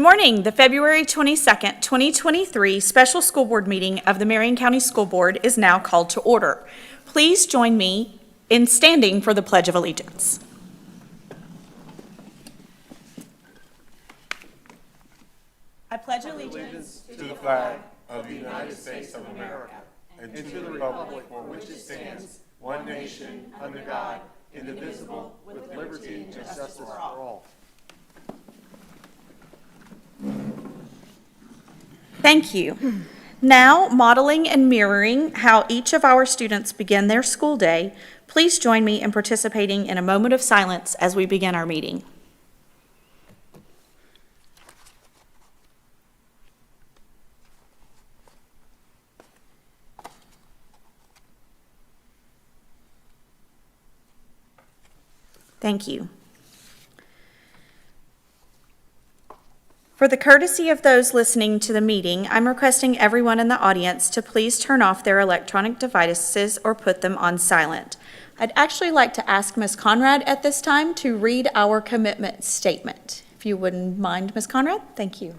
morning. The February 22nd, 2023 special school board meeting of the Marion County School Board is now called to order. Please join me in standing for the Pledge of Allegiance. I pledge allegiance to the flag of the United States of America and to the republic for which it stands, one nation, under God, indivisible, with liberty and justice for all. Thank you. Now, modeling and mirroring how each of our students begin their school day, please join me in participating in a moment of silence as we begin our meeting. Thank you. For the courtesy of those listening to the meeting, I'm requesting everyone in the audience to please turn off their electronic devices or put them on silent. I'd actually like to ask Ms. Conrad at this time to read our commitment statement. If you wouldn't mind, Ms. Conrad, thank you.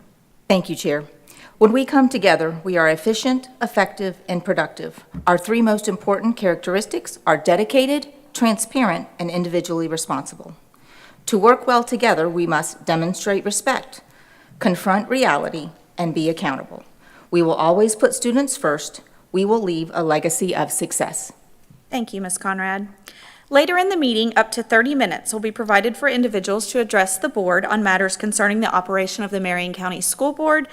Thank you, Chair. When we come together, we are efficient, effective, and productive. Our three most important characteristics are dedicated, transparent, and individually responsible. To work well together, we must demonstrate respect, confront reality, and be accountable. We will always put students first. We will leave a legacy of success. Thank you, Ms. Conrad. Later in the meeting, up to 30 minutes will be provided for individuals to address the board on matters concerning the operation of the Marion County School Board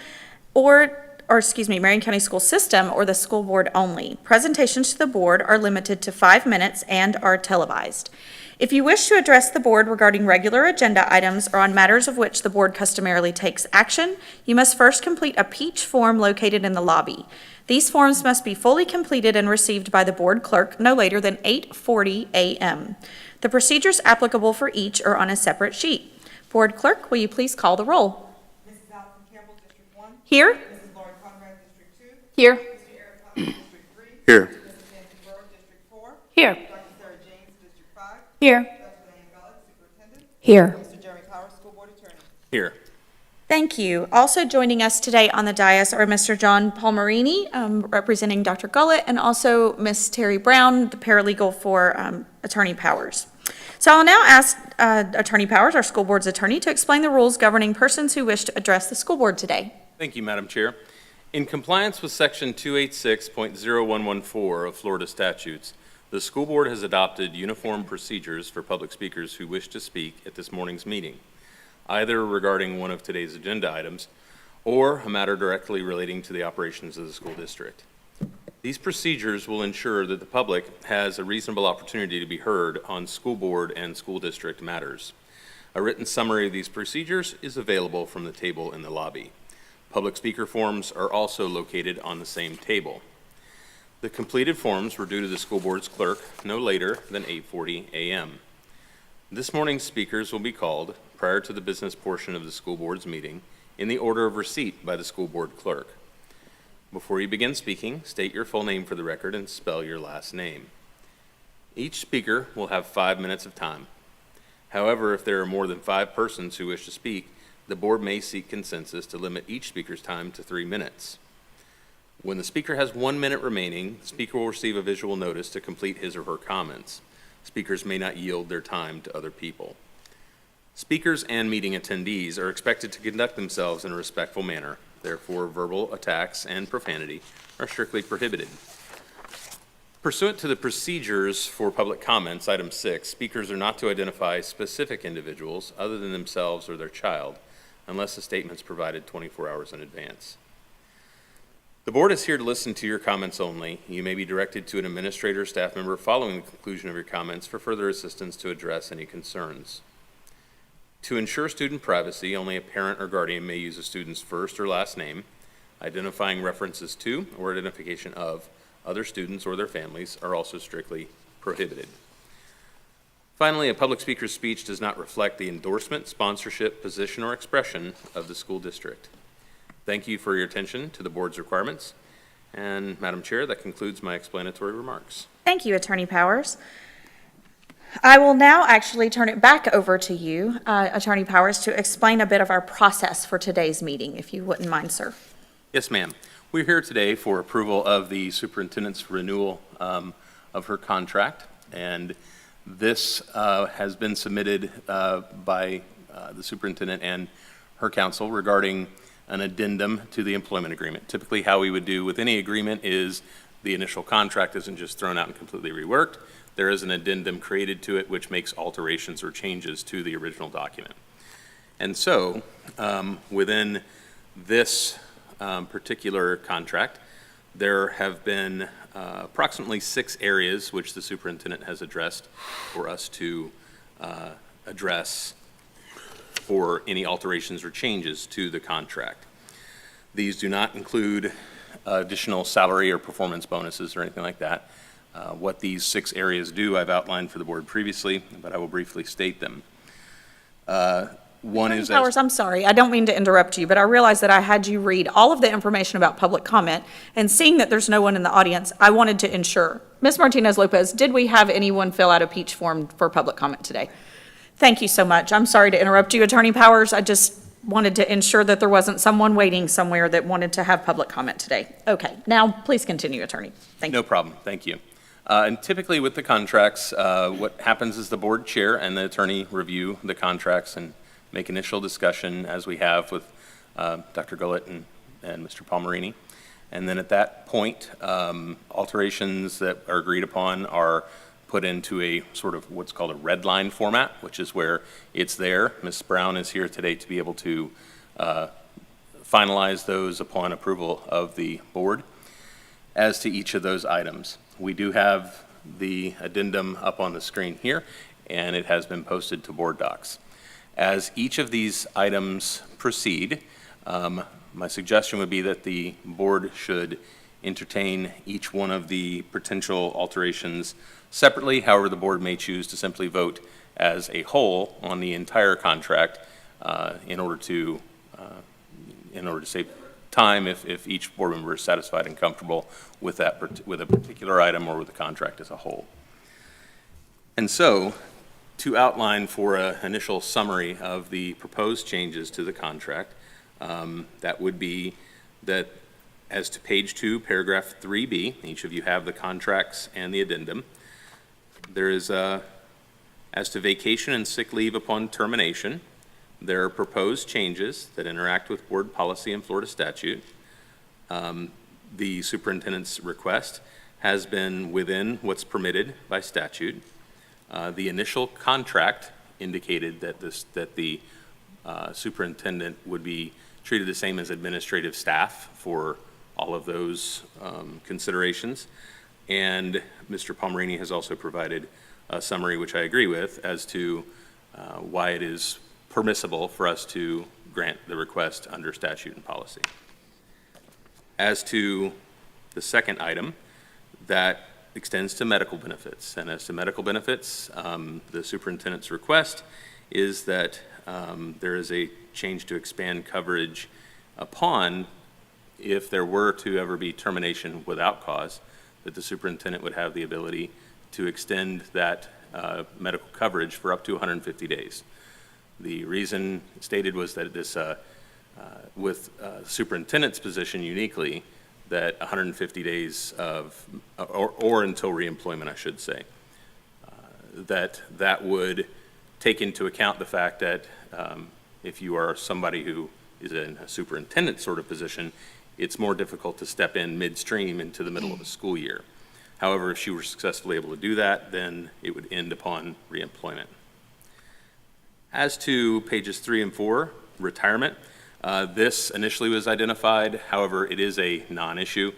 Marion County School System or the school board only. Presentations to the board are limited to 5 minutes and are televised. If you wish to address the board regarding regular agenda items or on matters of which the board customarily takes action, you must first complete a peach form located in the lobby. These forms must be fully completed and received by the board clerk no later than 8:40 a.m. The procedures applicable for each are on a separate sheet. Board clerk, will you please call the roll? Mrs. Allison Campbell, District 1. Here. Mrs. Lauren Conrad, District 2. Here. Mr. Eric Thomas, District 3. Here. Mrs. Nancy Burrow, District 4. Here. Dr. Sarah James, District 5. Here. Dr. Diane Ballard, Superintendent. Here. Mr. Jeremy Powers, School Board Attorney. Here. Thank you. Also joining us today on the dais are Mr. John Palmerini, representing Dr. Gullett, and also Ms. Terry Brown, the paralegal for Attorney Powers. So I'll now ask Attorney Powers, our school board's attorney, to explain the rules governing persons who wish to address the school board today. Thank you, Madam Chair. In compliance with Section 286.0114 of Florida statutes, the school board has adopted uniform procedures for public speakers who wish to speak at this morning's meeting, either regarding one of today's agenda items or a matter directly relating to the operations of the school district. These procedures will ensure that the public has a reasonable opportunity to be heard on school board and school district matters. A written summary of these procedures is available from the table in the lobby. Public speaker forms are also located on the same table. The completed forms were due to the school board's clerk no later than 8:40 a.m. This morning's speakers will be called prior to the business portion of the school board's meeting in the order of receipt by the school board clerk. Before you begin speaking, state your full name for the record and spell your last name. Each speaker will have 5 minutes of time. However, if there are more than 5 persons who wish to speak, the board may seek consensus to limit each speaker's time to 3 minutes. When the speaker has 1 minute remaining, the speaker will receive a visual notice to complete his or her comments. Speakers may not yield their time to other people. Speakers and meeting attendees are expected to conduct themselves in a respectful manner. Therefore, verbal attacks and profanity are strictly prohibited. Pursuant to the procedures for public comments, item 6, speakers are not to identify specific individuals other than themselves or their child, unless the statement's provided 24 hours in advance. The board is here to listen to your comments only. You may be directed to an administrator or staff member following the conclusion of your comments for further assistance to address any concerns. To ensure student privacy, only a parent or guardian may use a student's first or last name. Identifying references to or identification of other students or their families are also strictly prohibited. Finally, a public speaker's speech does not reflect the endorsement, sponsorship, position, or expression of the school district. Thank you for your attention to the board's requirements. And Madam Chair, that concludes my explanatory remarks. Thank you, Attorney Powers. I will now actually turn it back over to you, Attorney Powers, to explain a bit of our process for today's meeting, if you wouldn't mind, sir. Yes, ma'am. We're here today for approval of the superintendent's renewal of her contract, and this has been submitted by the superintendent and her counsel regarding an addendum to the employment agreement. Typically, how we would do with any agreement is the initial contract isn't just thrown out and completely reworked. There is an addendum created to it which makes alterations or changes to the original document. And so, within this particular contract, there have been approximately 6 areas which the superintendent has addressed for us to address for any alterations or changes to the contract. These do not include additional salary or performance bonuses or anything like that. What these 6 areas do, I've outlined for the board previously, but I will briefly state them. One is Attorney Powers, I'm sorry, I don't mean to interrupt you, but I realize that I had you read all of the information about public comment, and seeing that there's no one in the audience, I wanted to ensure. Ms. Martinez-Lopez, did we have anyone fill out a peach form for public comment today? Thank you so much. I'm sorry to interrupt you, Attorney Powers. I just wanted to ensure that there wasn't someone waiting somewhere that wanted to have public comment today. Okay, now please continue, Attorney. Thank you. No problem, thank you. And typically with the contracts, what happens is the board chair and the attorney review the contracts and make initial discussion, as we have with Dr. Gullett and Mr. Palmerini. And then at that point, alterations that are agreed upon are put into a sort of what's called a red line format, which is where it's there. Ms. Brown is here today to be able to finalize those upon approval of the board. As to each of those items, we do have the addendum up on the screen here, and it has been posted to board docs. As each of these items proceed, my suggestion would be that the board should entertain each one of the potential alterations separately. However, the board may choose to simply vote as a whole on the entire contract in order to save time if each board member is satisfied and comfortable with with a particular item or with the contract as a whole. And so, to outline for an initial summary of the proposed changes to the contract, that would be that as to page 2, paragraph 3B, each of you have the contracts and the addendum. There is as to vacation and sick leave upon termination, there are proposed changes that interact with board policy and Florida statute. The superintendent's request has been within what's permitted by statute. The initial contract indicated that the superintendent would be treated the same as administrative staff for all of those considerations. And Mr. Palmerini has also provided a summary, which I agree with, as to why it is permissible for us to grant the request under statute and policy. As to the second item, that extends to medical benefits. And as to medical benefits, the superintendent's request is that there is a change to expand coverage upon, if there were to ever be termination without cause, that the superintendent would have the ability to extend that medical coverage for up to 150 days. The reason stated was that this, with superintendent's position uniquely, that 150 days of, or until reemployment, I should say, that would take into account the fact that if you are somebody who is in a superintendent sort of position, it's more difficult to step in midstream into the middle of a school year. However, if she were successfully able to do that, then it would end upon reemployment. As to pages 3 and 4, retirement, this initially was identified. However, it is a non-issue.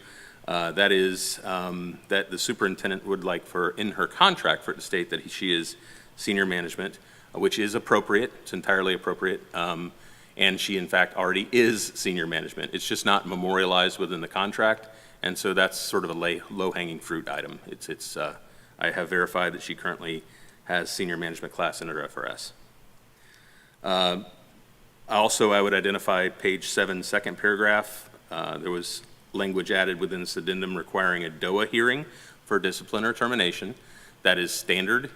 That is that the superintendent would like for, in her contract, for it to state that she is senior management, which is appropriate. It's entirely appropriate. And she, in fact, already is senior management. It's just not memorialized within the contract. And so that's sort of a low-hanging fruit item. I have verified that she currently has senior management class in her FRS. Also, I would identify page 7, second paragraph. There was language added within this addendum requiring a DOA hearing for discipline or termination. That is standard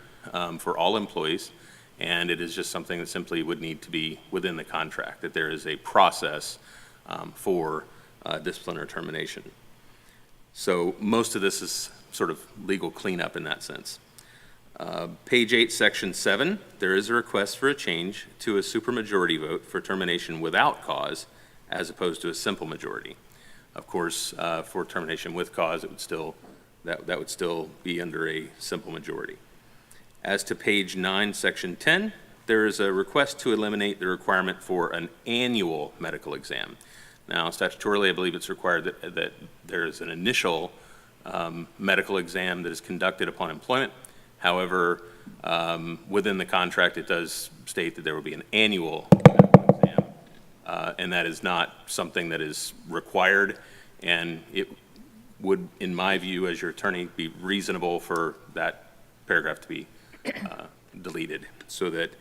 for all employees, and it is just something that simply would need to be within the contract, that there is a process for discipline or termination. So most of this is sort of legal cleanup in that sense. Page 8, Section 7, there is a request for a change to a supermajority vote for termination without cause as opposed to a simple majority. Of course, for termination with cause, it would still, that would still be under a simple majority. As to page 9, Section 10, there is a request to eliminate the requirement for an annual medical exam. Now, statutorily, I believe it's required that there is an initial medical exam that is conducted upon employment. However, within the contract, it does state that there will be an annual medical exam, and that is not something that is required, and it would, in my view, as your attorney, be reasonable for that paragraph to be deleted, so that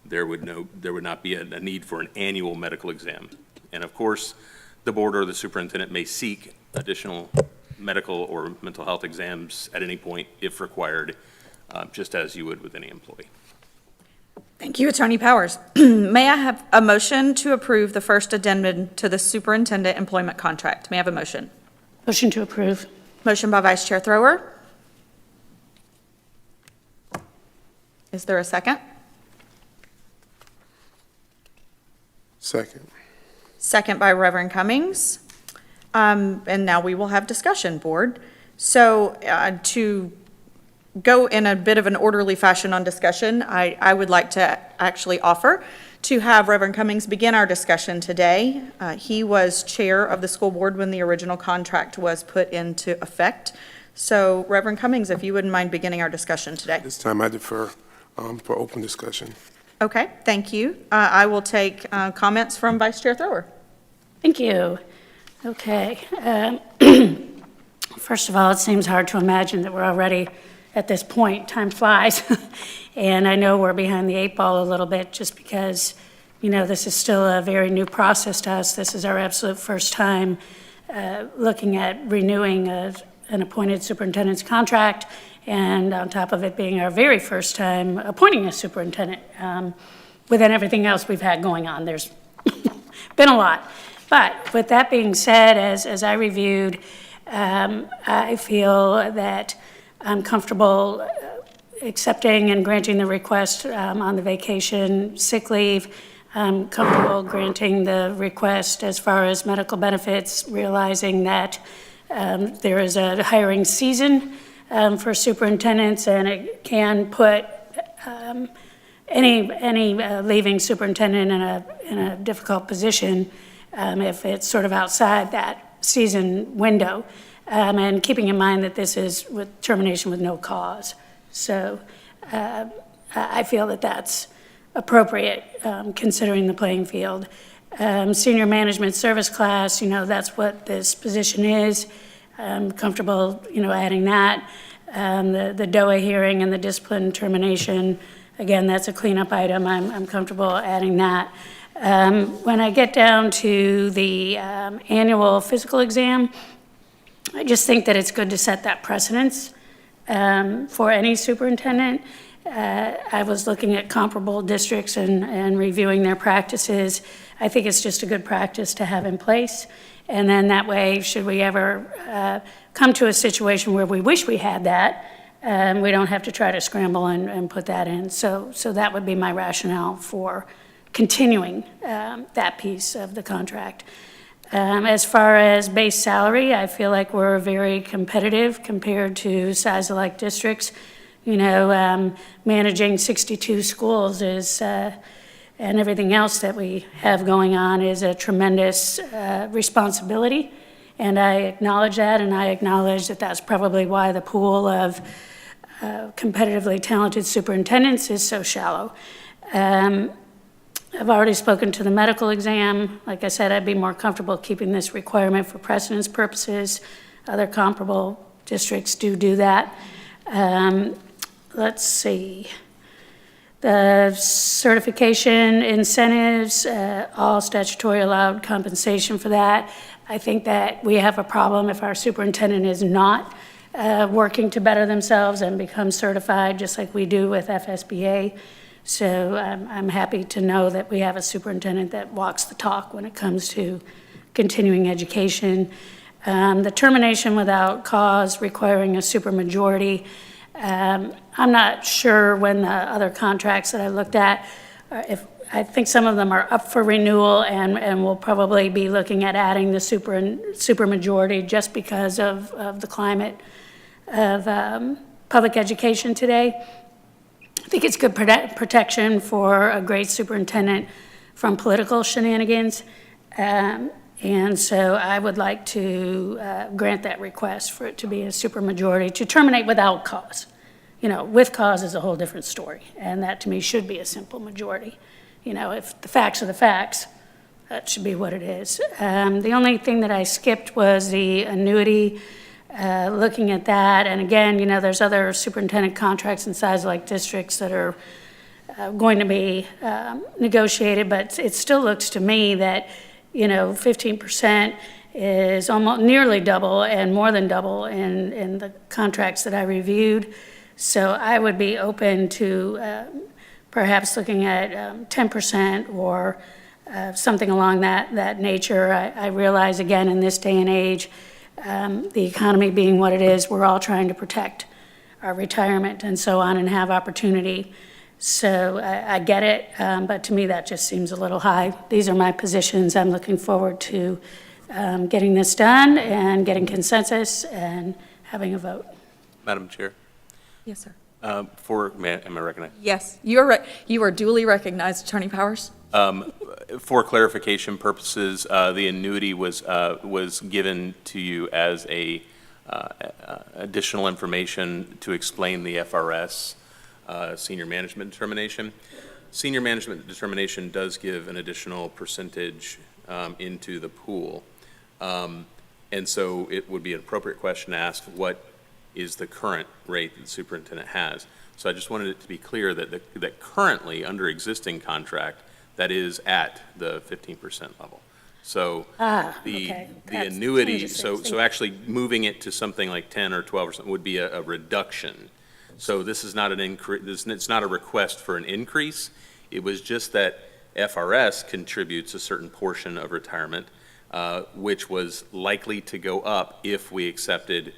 there would not be a need for an annual medical exam. And of course, the board or the superintendent may seek additional medical or mental health exams at any point if required, just as you would with any employee. Thank you, Attorney Powers. May I have a motion to approve the first addendum to the superintendent employment contract? May I have a motion? Motion to approve. Motion by Vice Chair Thrower. Is there a second? Second. Second by Reverend Cummings. And now we will have discussion, board. So to go in a bit of an orderly fashion on discussion, I would like to actually offer to have Reverend Cummings begin our discussion today. He was chair of the school board when the original contract was put into effect. So Reverend Cummings, if you wouldn't mind beginning our discussion today. This time I defer for open discussion. Okay, thank you. I will take comments from Vice Chair Thrower. Thank you. Okay. First of all, it seems hard to imagine that we're already at this point. Time flies. And I know we're behind the 8 ball a little bit just because, you know, this is still a very new process to us. This is our absolute first time looking at renewing an appointed superintendent's contract, and on top of it being our very first time appointing a superintendent. Within everything else we've had going on, there's been a lot. But with that being said, as I reviewed, I feel that I'm comfortable accepting and granting the request on the vacation sick leave. I'm comfortable granting the request as far as medical benefits, realizing that there is a hiring season for superintendents, and it can put any leaving superintendent in a difficult position if it's sort of outside that season window, and keeping in mind that this is with termination with no cause. So I feel that that's appropriate considering the playing field. Senior management service class, you know, that's what this position is. I'm comfortable, you know, adding that. The DOA hearing and the discipline termination, again, that's a cleanup item. I'm comfortable adding that. When I get down to the annual physical exam, I just think that it's good to set that precedence for any superintendent. I was looking at comparable districts and reviewing their practices. I think it's just a good practice to have in place. And then that way, should we ever come to a situation where we wish we had that, we don't have to try to scramble and put that in. So that would be my rationale for continuing that piece of the contract. As far as base salary, I feel like we're very competitive compared to size-alike districts. You know, managing 62 schools is, and everything else that we have going on is a tremendous responsibility. And I acknowledge that, and I acknowledge that that's probably why the pool of competitively talented superintendents is so shallow. I've already spoken to the medical exam. Like I said, I'd be more comfortable keeping this requirement for precedence purposes. Other comparable districts do that. Let's see. The certification incentives, all statutory allowed compensation for that. I think that we have a problem if our superintendent is not working to better themselves and become certified, just like we do with FSBA. So I'm happy to know that we have a superintendent that walks the talk when it comes to continuing education. The termination without cause requiring a supermajority. I'm not sure when the other contracts that I looked at, I think some of them are up for renewal, and we'll probably be looking at adding the supermajority just because of the climate of public education today. I think it's good protection for a great superintendent from political shenanigans. And so I would like to grant that request for it to be a supermajority to terminate without cause. You know, with cause is a whole different story, and that to me should be a simple majority. You know, if the facts are the facts, that should be what it is. The only thing that I skipped was the annuity, looking at that. And again, you know, there's other superintendent contracts in size-like districts that are going to be negotiated, but it still looks to me that, you know, 15% is almost nearly double and more than double in the contracts that I reviewed. So I would be open to perhaps looking at 10% or something along that nature. I realize, again, in this day and age, the economy being what it is, we're all trying to protect our retirement and so on and have opportunity. So I get it, but to me that just seems a little high. These are my positions. I'm looking forward to getting this done and getting consensus and having a vote. Madam Chair, Yes, sir. am I recognized? Yes, you are duly recognized, Attorney Powers. For clarification purposes, the annuity was given to you as additional information to explain the FRS senior management determination. Senior management determination does give an additional percentage into the pool. And so it would be an appropriate question to ask, what is the current rate that the superintendent has? So I just wanted it to be clear that currently, under existing contract, that is at the 15% level. So okay. the That annuity, changes so things. actually moving it to something like 10 or 12 or something would be a reduction. So this is not an increase, it's not a request for an increase. It was just that FRS contributes a certain portion of retirement, which was likely to go up if we accepted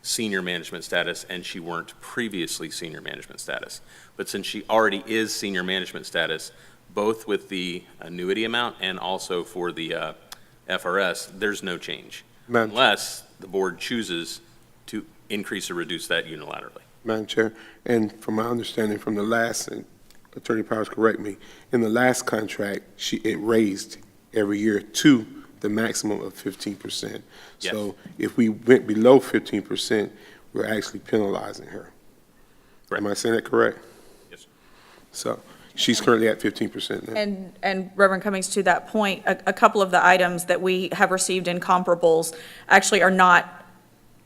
senior management status and she weren't previously senior management status. But since she already is senior management status, both with the annuity amount and also for the FRS, there's no change. Madam- Unless the board chooses to increase or reduce that unilaterally. Madam Chair, and from my understanding from the last, and Attorney Powers, correct me, in the last contract, it raised every year to the maximum of 15%. Yes. So if we went below 15%, we're actually penalizing her. Correct. Am I saying that correct? Yes, sir. So she's currently at 15% now. And Reverend Cummings, to that point, a couple of the items that we have received in comparables actually are not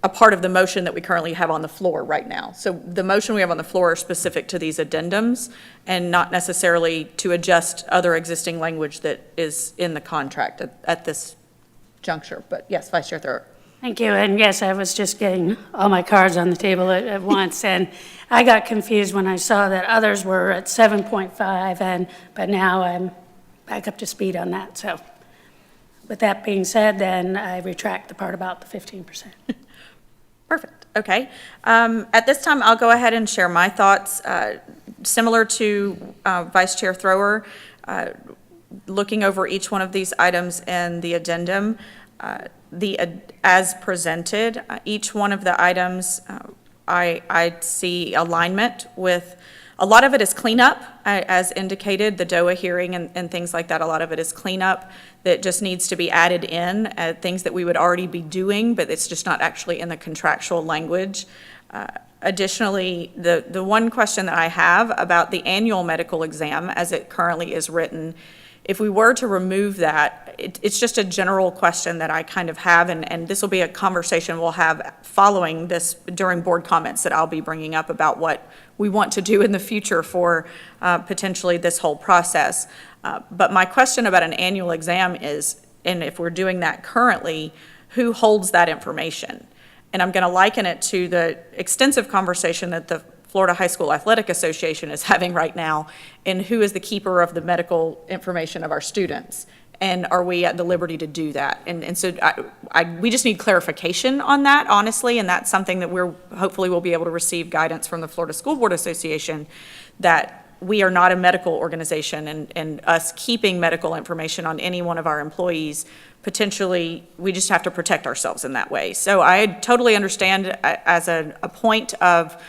a part of the motion that we currently have on the floor right now. So the motion we have on the floor are specific to these addendums and not necessarily to adjust other existing language that is in the contract at this juncture. But yes, Vice Chair Thrower. Thank you, and yes, I was just getting all my cards on the table at once, and I got confused when I saw that others were at 7.5, but now I'm back up to speed on that. So with that being said, then I retract the part about the 15%. Perfect, okay. At this time, I'll go ahead and share my thoughts. Similar to Vice Chair Thrower, looking over each one of these items in the addendum, as presented, each one of the items, I see alignment with. A lot of it is cleanup, as indicated, the DOA hearing and things like that. A lot of it is cleanup that just needs to be added in, things that we would already be doing, but it's just not actually in the contractual language. Additionally, the one question that I have about the annual medical exam as it currently is written, if we were to remove that, it's just a general question that I kind of have, and this will be a conversation we'll have following this during board comments that I'll be bringing up about what we want to do in the future for potentially this whole process. But my question about an annual exam is, and if we're doing that currently, who holds that information? And I'm going to liken it to the extensive conversation that the Florida High School Athletic Association is having right now in who is the keeper of the medical information of our students. And are we at the liberty to do that? And so we just need clarification on that, honestly, and that's something that hopefully we'll be able to receive guidance from the Florida School Board Association, that we are not a medical organization, and us keeping medical information on any one of our employees, potentially, we just have to protect ourselves in that way. So I totally understand as a point of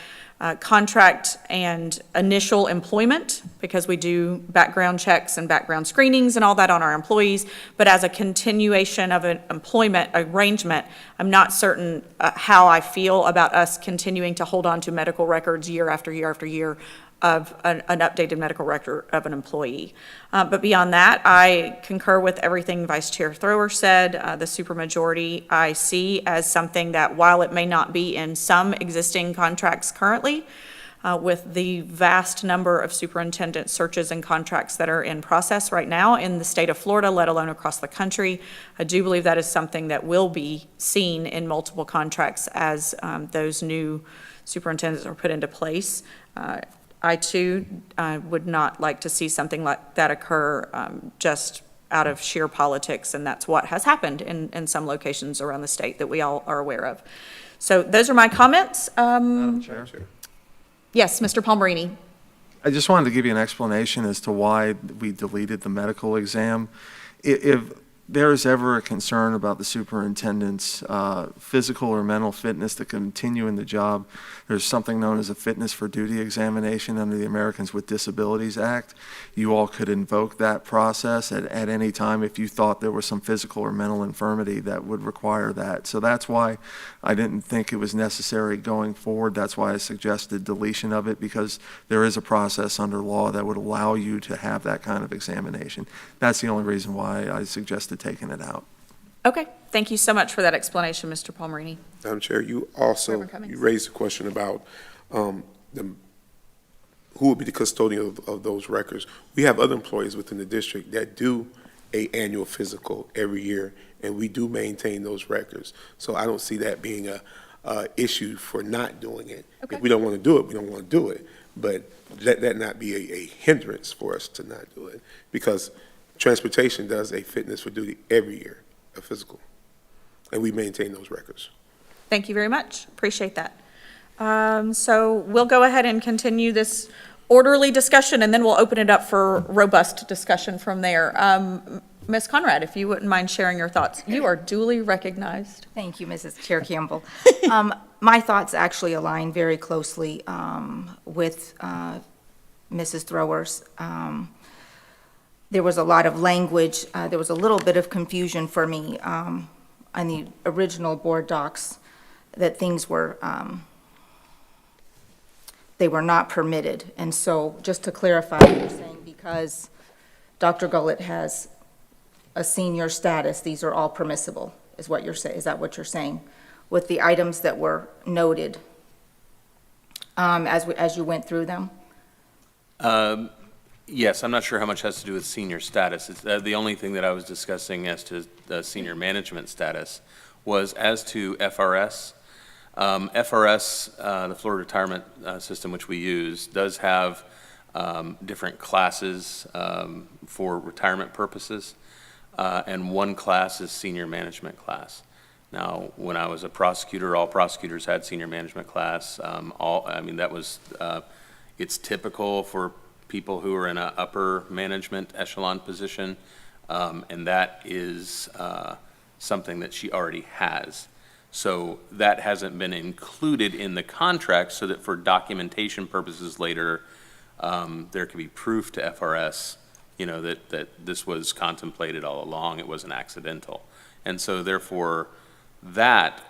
contract and initial employment, because we do background checks and background screenings and all that on our employees, but as a continuation of an employment arrangement, I'm not certain how I feel about us continuing to hold on to medical records year after year after year of an updated medical record of an employee. But beyond that, I concur with everything Vice Chair Thrower said. The supermajority I see as something that, while it may not be in some existing contracts currently, with the vast number of superintendent searches and contracts that are in process right now in the state of Florida, let alone across the country, I do believe that is something that will be seen in multiple contracts as those new superintendents are put into place. I too would not like to see something like that occur just out of sheer politics, and that's what has happened in some locations around the state that we all are aware of. So those are my comments. Madam Chair. Yes, Mr. Palmerini. I just wanted to give you an explanation as to why we deleted the medical exam. If there is ever a concern about the superintendent's physical or mental fitness to continue in the job, there's something known as a fitness for duty examination under the Americans with Disabilities Act. You all could invoke that process at any time if you thought there was some physical or mental infirmity that would require that. So that's why I didn't think it was necessary going forward. That's why I suggested deletion of it, because there is a process under law that would allow you to have that kind of examination. That's the only reason why I suggested taking it out. Okay, thank you so much for that explanation, Mr. Palmerini. Madam Chair, you Reverend Cummings. you raised a question about who would be the custodian of those records. We have other employees within the district that do a annual physical every year, and we do maintain those records. So I don't see that being a issue for not doing it. Okay. If we don't want to do it, we don't want to do it. But let that not be a hindrance for us to not do it, because transportation does a fitness for duty every year, a physical, and we maintain those records. Thank you very much. Appreciate that. So we'll go ahead and continue this orderly discussion, and then we'll open it up for robust discussion from there. Ms. Conrad, if you wouldn't mind sharing your thoughts. You are duly recognized. Thank you, Mrs. Chair Campbell. My thoughts actually align very closely with Mrs. Thrower's. There was a lot of language, there was a little bit of confusion for me on the original board docs, that things were, they were not permitted. And so, just to clarify, you're saying because Dr. Gullett has a senior status, these are all permissible, is what you're saying? Is that what you're saying? With the items that were noted, as you went through them? Yes, I'm not sure how much has to do with senior status. It's, the only thing that I was discussing as to the senior management status was as to FRS. FRS, the Florida Retirement System, which we use, does have different classes for retirement purposes, and one class is senior management class. Now, when I was a prosecutor, all prosecutors had senior management class. That was, it's typical for people who are in an upper management echelon position, and that is something that she already has. So that hasn't been included in the contract, so that for documentation purposes later, there could be proof to FRS, that this was contemplated all along, it wasn't accidental. And so therefore, that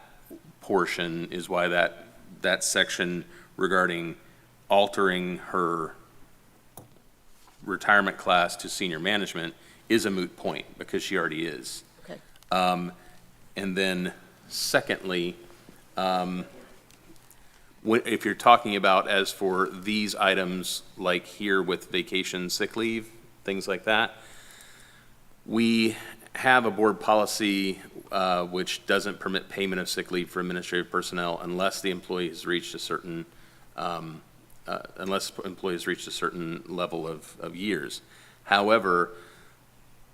portion is why that section regarding altering her retirement class to senior management is a moot point, because she already is. Okay. And then secondly, if you're talking about as for these items, like here with vacation, sick leave, things like that, we have a board policy which doesn't permit payment of sick leave for administrative personnel unless the employee has reached a certain, level of years. However,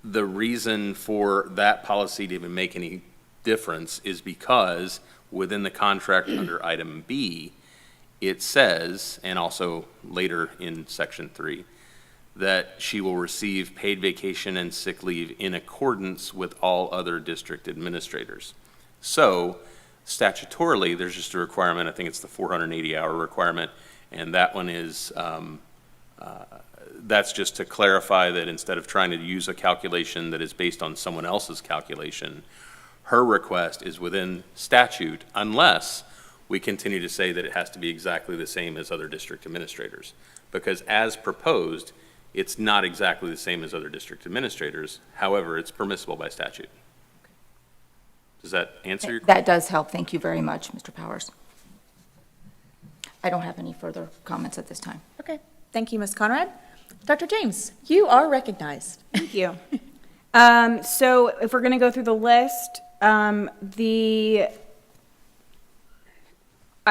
the reason for that policy to even make any difference is because within the contract under item B, it says, and also later in section 3, that she will receive paid vacation and sick leave in accordance with all other district administrators. So statutorily, there's just a requirement, I think it's the 480-hour requirement, and that one is, that's just to clarify that instead of trying to use a calculation that is based on someone else's calculation, her request is within statute unless we continue to say that it has to be exactly the same as other district administrators. Because as proposed, it's not exactly the same as other district administrators. However, it's permissible by statute. Does that answer your question? That does help. Thank you very much, Mr. Powers. I don't have any further comments at this time. Okay, thank you, Ms. Conrad. Dr. James, you are recognized. Thank you. So if we're going to go through the list, I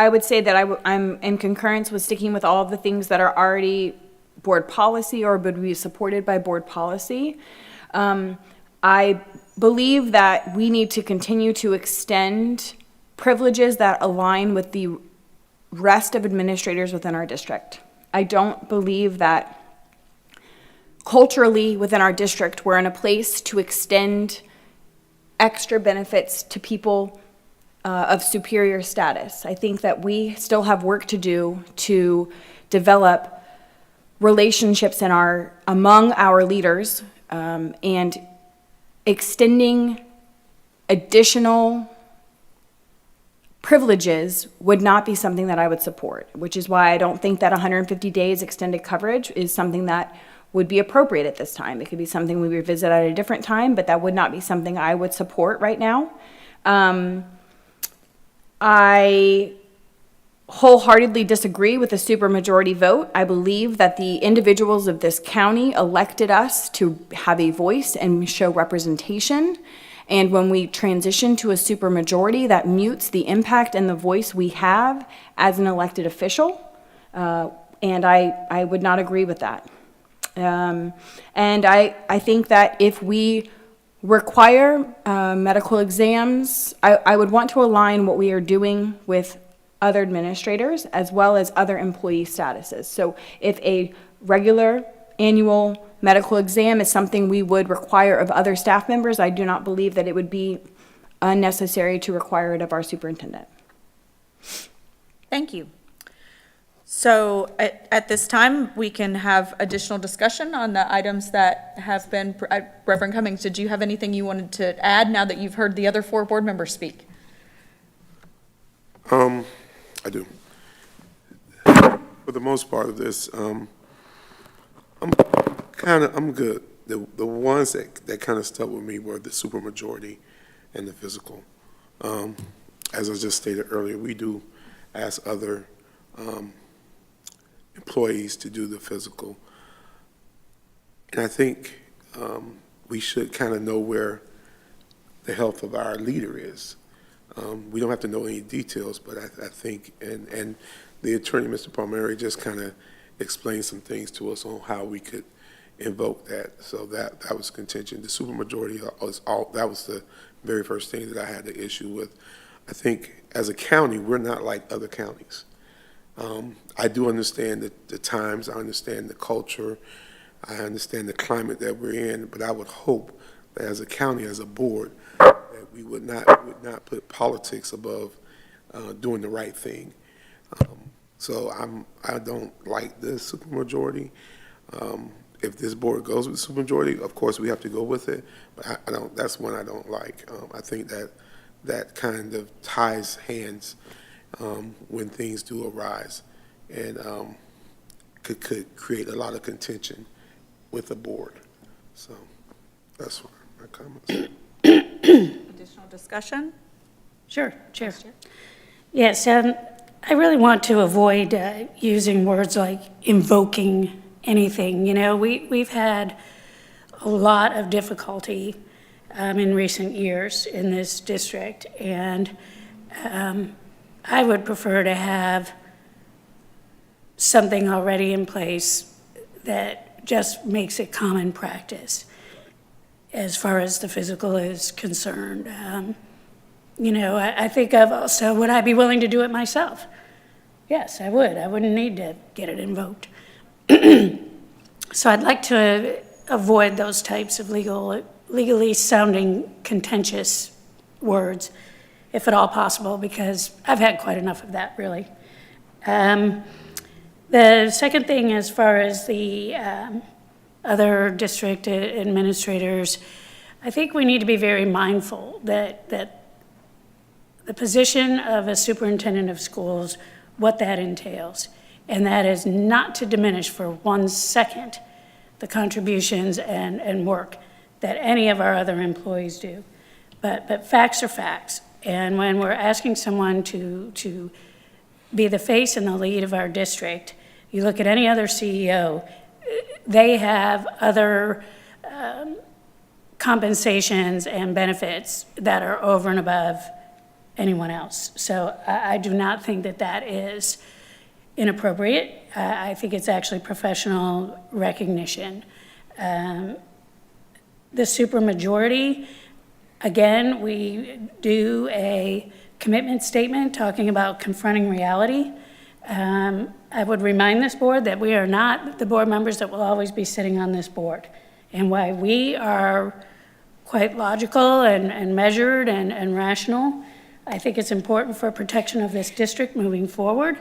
would say that I'm in concurrence with sticking with all of the things that are already board policy or would be supported by board policy. I believe that we need to continue to extend privileges that align with the rest of administrators within our district. I don't believe that culturally within our district we're in a place to extend extra benefits to people of superior status. I think that we still have work to do to develop relationships among our leaders, and extending additional privileges would not be something that I would support, which is why I don't think that 150 days extended coverage is something that would be appropriate at this time. It could be something we revisit at a different time, but that would not be something I would support right now. I wholeheartedly disagree with the supermajority vote. I believe that the individuals of this county elected us to have a voice and show representation. And when we transition to a supermajority, that mutes the impact and the voice we have as an elected official. And I would not agree with that. And I think that if we require medical exams, I would want to align what we are doing with other administrators as well as other employee statuses. So if a regular annual medical exam is something we would require of other staff members, I do not believe that it would be unnecessary to require it of our superintendent. Thank you. So at this time, we can have additional discussion on the items that have been, Reverend Cummings, did you have anything you wanted to add now that you've heard the other 4 board members speak? I do. For the most part of this, I'm good. The ones that kind of stuck with me were the supermajority and the physical. As I just stated earlier, we do ask other employees to do the physical. And I think we should kind of know where the health of our leader is. We don't have to know any details, but I think, and the attorney, Mr. Palmieri, just kind of explained some things to us on how we could invoke that. So that was contention. The supermajority that was the very first thing that I had the issue with. I think as a county, we're not like other counties. I do understand the times, I understand the culture, I understand the climate that we're in, but I would hope that as a county, as a board, that we would not put politics above doing the right thing. So I don't like the supermajority. If this board goes with the supermajority, of course we have to go with it, but I don't. That's one I don't like. I think that kind of ties hands when things do arise, and could create a lot of contention with the board. So that's my comments. Additional discussion? Sure, Chair. Yes, I really want to avoid using words like invoking anything. You know, we've had a lot of difficulty in recent years in this district. And I would prefer to have something already in place that just makes it common practice as far as the physical is concerned. I think of also, would I be willing to do it myself? Yes, I would. I wouldn't need to get it invoked. So I'd like to avoid those types of legally sounding contentious words, if at all possible, because I've had quite enough of that, really. The second thing, as far as the other district administrators, I think we need to be very mindful that the position of a superintendent of schools, what that entails, and that is not to diminish for 1 second the contributions and work that any of our other employees do. But facts are facts, and when we're asking someone to be the face and the lead of our district, you look at any other CEO, they have other compensations and benefits that are over and above anyone else. So I do not think that that is inappropriate. I think it's actually professional recognition. The supermajority, again, we do a commitment statement talking about confronting reality. I would remind this board that we are not the board members that will always be sitting on this board. And while we are quite logical and measured and rational, I think it's important for protection of this district moving forward,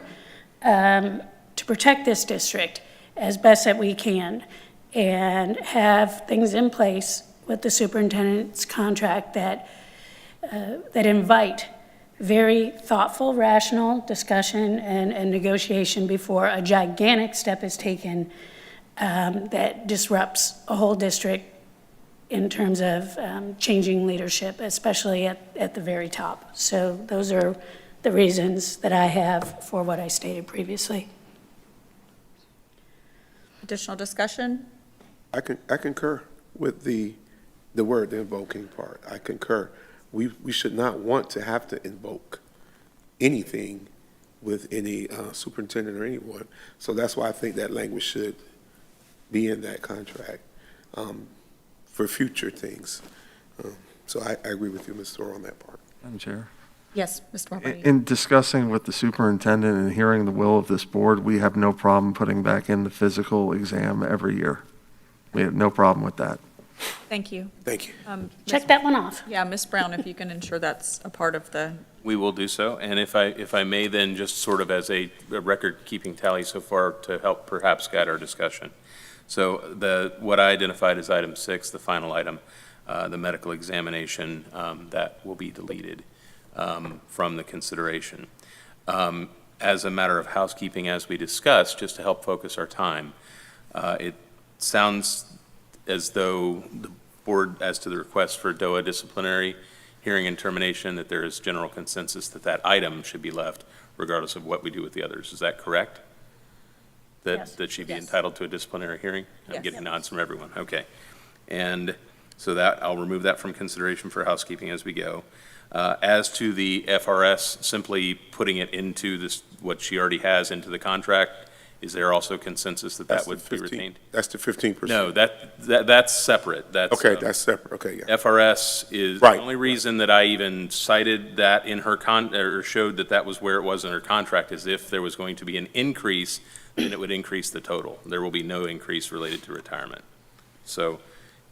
to protect this district as best that we can and have things in place with the superintendent's contract that invite very thoughtful, rational discussion and negotiation before a gigantic step is taken that disrupts a whole district in terms of changing leadership, especially at the very top. So those are the reasons that I have for what I stated previously. Additional discussion? I concur with the word, the invoking part. I concur. We should not want to have to invoke anything with any superintendent or anyone. So that's why I think that language should be in that contract for future things. So I agree with you, Ms. Thor, on that part. Madam Chair. Yes, Mr. Barbato. In discussing with the superintendent and hearing the will of this board, we have no problem putting back in the physical exam every year. We have no problem with that. Thank you. Thank you. Check that one off. Yeah, Ms. Brown, if you can ensure that's a part of the, We will do so, and if I may then, just sort of as a record-keeping tally so far to help perhaps guide our discussion. So what I identified as item 6, the final item, the medical examination, that will be deleted from the consideration. As a matter of housekeeping, as we discussed, just to help focus our time, it sounds as though the board, as to the request for DOA disciplinary hearing and termination, that there is general consensus that that item should be left regardless of what we do with the others. Is that correct? Yes. That she'd be Yes. entitled to a disciplinary hearing? I'm Yes. getting nods from everyone, okay. And so that, I'll remove that from consideration for housekeeping as we go. As to the FRS, simply putting it into this, what she already has into the contract, is there also consensus that that That's the would be 15 retained? That's the 15%. No, that's separate. That's, Okay, that's separate. Okay, yeah. FRS is, Right. the only reason that I even cited that in her or showed that that was where it was in her contract is if there was going to be an increase, then it would increase the total. There will be no increase related to retirement. So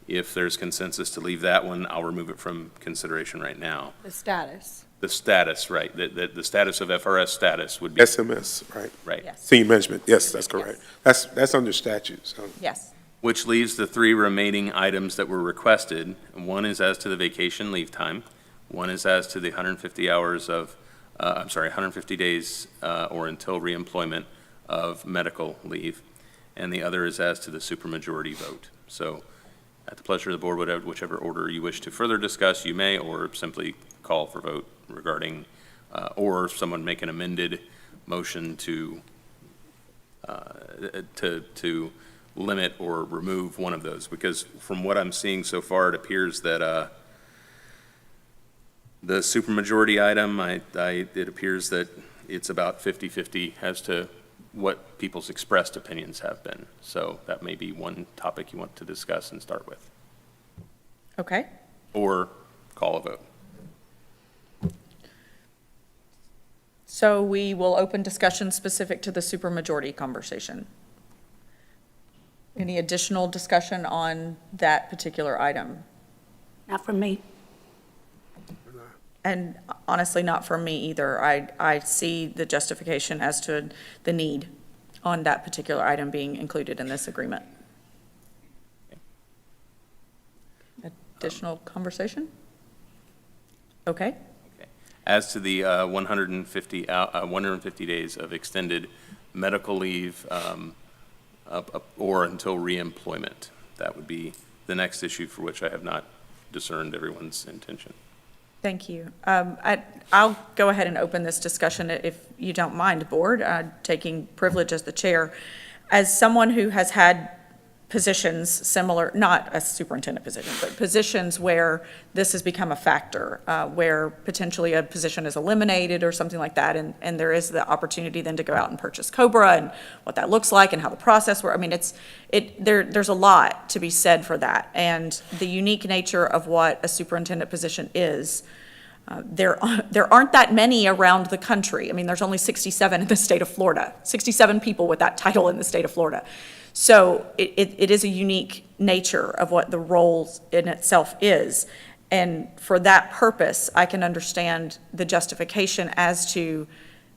if there's consensus to leave that one, I'll remove it from consideration right now. The status. The status, right, the status of FRS status would be, SMS, right? right. yes, Senior management, yes, that's correct. That's under statute, so. yes. Which leaves the 3 remaining items that were requested. One is as to the vacation leave time. One is as to the 150 hours of, 150 days or until reemployment of medical leave. And the other is as to the supermajority vote. So at the pleasure of the board, whichever order you wish to further discuss, you may, or simply call for vote regarding, or someone make an amended motion to limit or remove one of those. Because from what I'm seeing so far, it appears that The supermajority item, it appears that it's about 50-50 as to what people's expressed opinions have been. So that may be one topic you want to discuss and start with, Okay. or call a vote. So we will open discussion specific to the supermajority conversation. Any additional discussion on that particular item? Not from me. And honestly, not from me either. I see the justification as to the need on that particular item being included in this agreement. Additional conversation? Okay. Okay. As to the 150 days of extended medical leave or until reemployment, that would be the next issue for which I have not discerned everyone's intention. Thank you. I'll go ahead and open this discussion if you don't mind, Board, taking privilege as the chair. As someone who has had positions similar, not a superintendent position, but positions where this has become a factor, where potentially a position is eliminated or something like that, and there is the opportunity then to go out and purchase COBRA and what that looks like and how the process works. I mean, there's a lot to be said for that. And the unique nature of what a superintendent position is, there aren't that many around the country. I mean, there's only 67 in the state of Florida, 67 people with that title in the state of Florida. So it is a unique nature of what the role in itself is. And for that purpose, I can understand the justification as to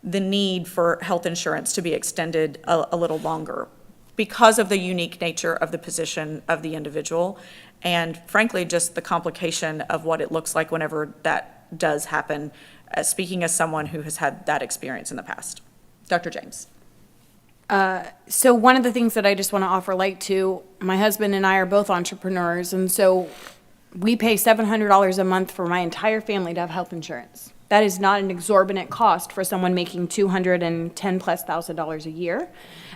the need for health insurance to be extended a little longer because of the unique nature of the position of the individual and frankly, just the complication of what it looks like whenever that does happen, speaking as someone who has had that experience in the past. Dr. James. So one of the things that I just want to offer light to, my husband and I are both entrepreneurs, and so we pay $700 a month for my entire family to have health insurance. That is not an exorbitant cost for someone making $210,000+ a year.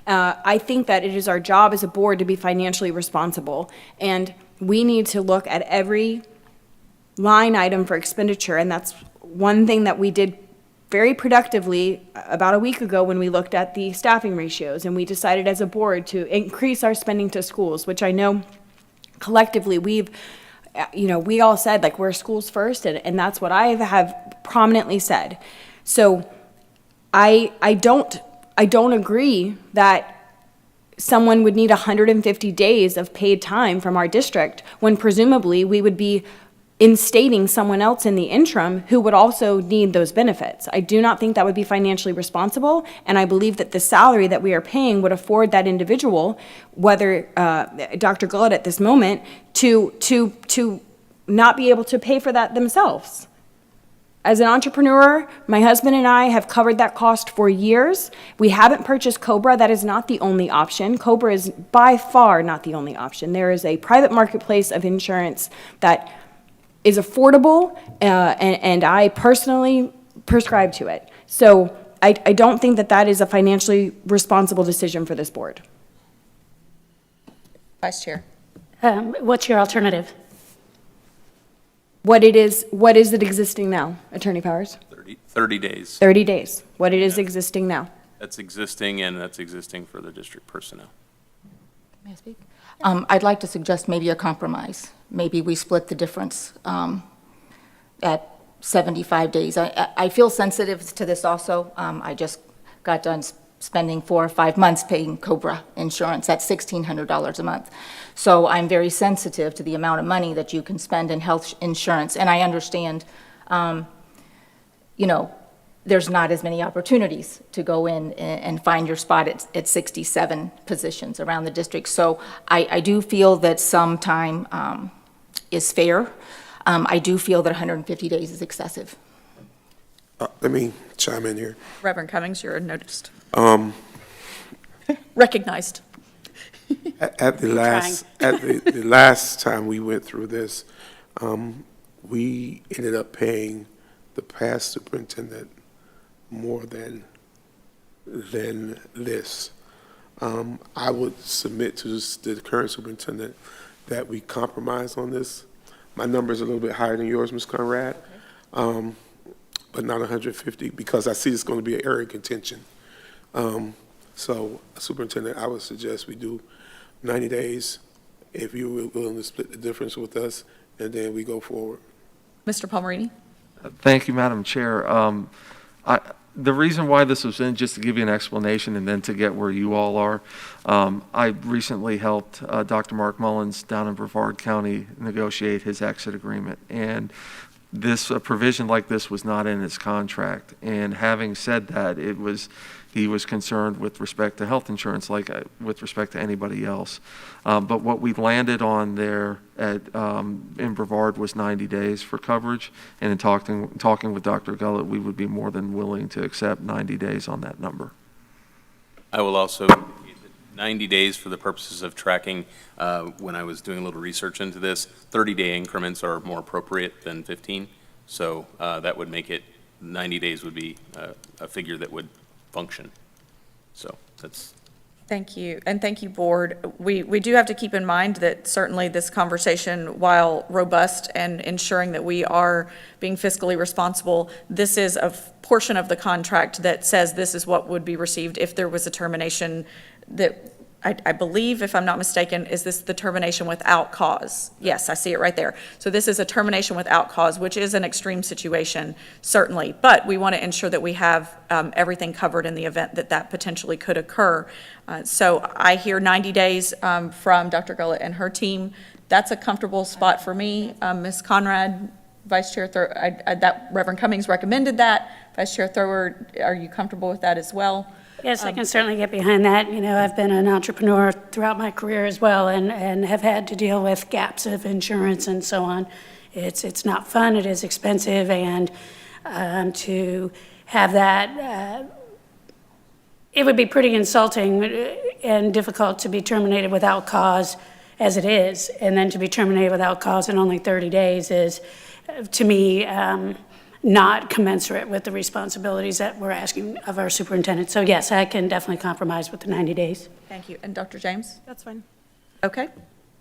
I think that it is our job as a board to be financially responsible, and we need to look at every line item for expenditure, and that's one thing that we did very productively about a week ago when we looked at the staffing ratios, and we decided as a board to increase our spending to schools, which I know collectively we all said, like, we're schools first, and that's what I have prominently said. So I don't agree that someone would need 150 days of paid time from our district when presumably we would be instating someone else in the interim who would also need those benefits. I do not think that would be financially responsible, and I believe that the salary that we are paying would afford that individual, whether Dr. Gullett at this moment, to not be able to pay for that themselves. As an entrepreneur, my husband and I have covered that cost for years. We haven't purchased COBRA. That is not the only option. COBRA is by far not the only option. There is a private marketplace of insurance that is affordable, and I personally prescribe to it. So I don't think that that is a financially responsible decision for this board. Vice Chair. What's your alternative? What is it existing now, Attorney Powers? 30 days. 30 days. What it is existing now. That's existing, and that's existing for the district personnel. May I speak? I'd like to suggest maybe a compromise. Maybe we split the difference at 75 days. I feel sensitive to this also. I just got done spending 4 or 5 months paying COBRA insurance. That's $1,600 a month. So I'm very sensitive to the amount of money that you can spend in health insurance. And I understand, there's not as many opportunities to go in and find your spot at 67 positions around the district. So I do feel that some time is fair. I do feel that 150 days is excessive. Let me chime in here. Reverend Cummings, you're noticed. Recognized. At the last time we went through this, we ended up paying the past superintendent more than this. I would submit to the current superintendent that we compromise on this. My number is a little bit higher than yours, Ms. Conrad. but not 150, because I see it's going to be an area of contention. So, Superintendent, I would suggest we do 90 days, if you're willing to split the difference with us, and then we go forward. Mr. Palmerini? Thank you, Madam Chair. The reason why this was in, just to give you an explanation and then to get where you all are, I recently helped Dr. Mark Mullins down in Brevard County negotiate his exit agreement. And a provision like this was not in his contract. And having said that, he was concerned with respect to health insurance, like with respect to anybody else. But what we landed on there in Brevard was 90 days for coverage. And in talking with Dr. Gullett, we would be more than willing to accept 90 days on that number. I will also, 90 days for the purposes of tracking, when I was doing a little research into this, 30-day increments are more appropriate than 15. So that would make it, 90 days would be a figure that would function. So that's. Thank you, and thank you, Board. We do have to keep in mind that certainly this conversation, while robust and ensuring that we are being fiscally responsible, this is a portion of the contract that says this is what would be received if there was a termination that, I believe, if I'm not mistaken, is this the termination without cause? Yes, I see it right there. So this is a termination without cause, which is an extreme situation, certainly. But we want to ensure that we have everything covered in the event that that potentially could occur. So I hear 90 days from Dr. Gullett and her team. That's a comfortable spot for me. Ms. Conrad, Vice Chair that Reverend Cummings recommended that. Vice Chair Thrower, are you comfortable with that as well? Yes, I can certainly get behind that. You know, I've been an entrepreneur throughout my career as well, and have had to deal with gaps of insurance and so on. It's not fun, it is expensive, and to have that, it would be pretty insulting and difficult to be terminated without cause as it is, and then to be terminated without cause in only 30 days is, to me, not commensurate with the responsibilities that we're asking of our superintendent. So yes, I can definitely compromise with the 90 days. Thank you. And Dr. James? That's fine. Okay,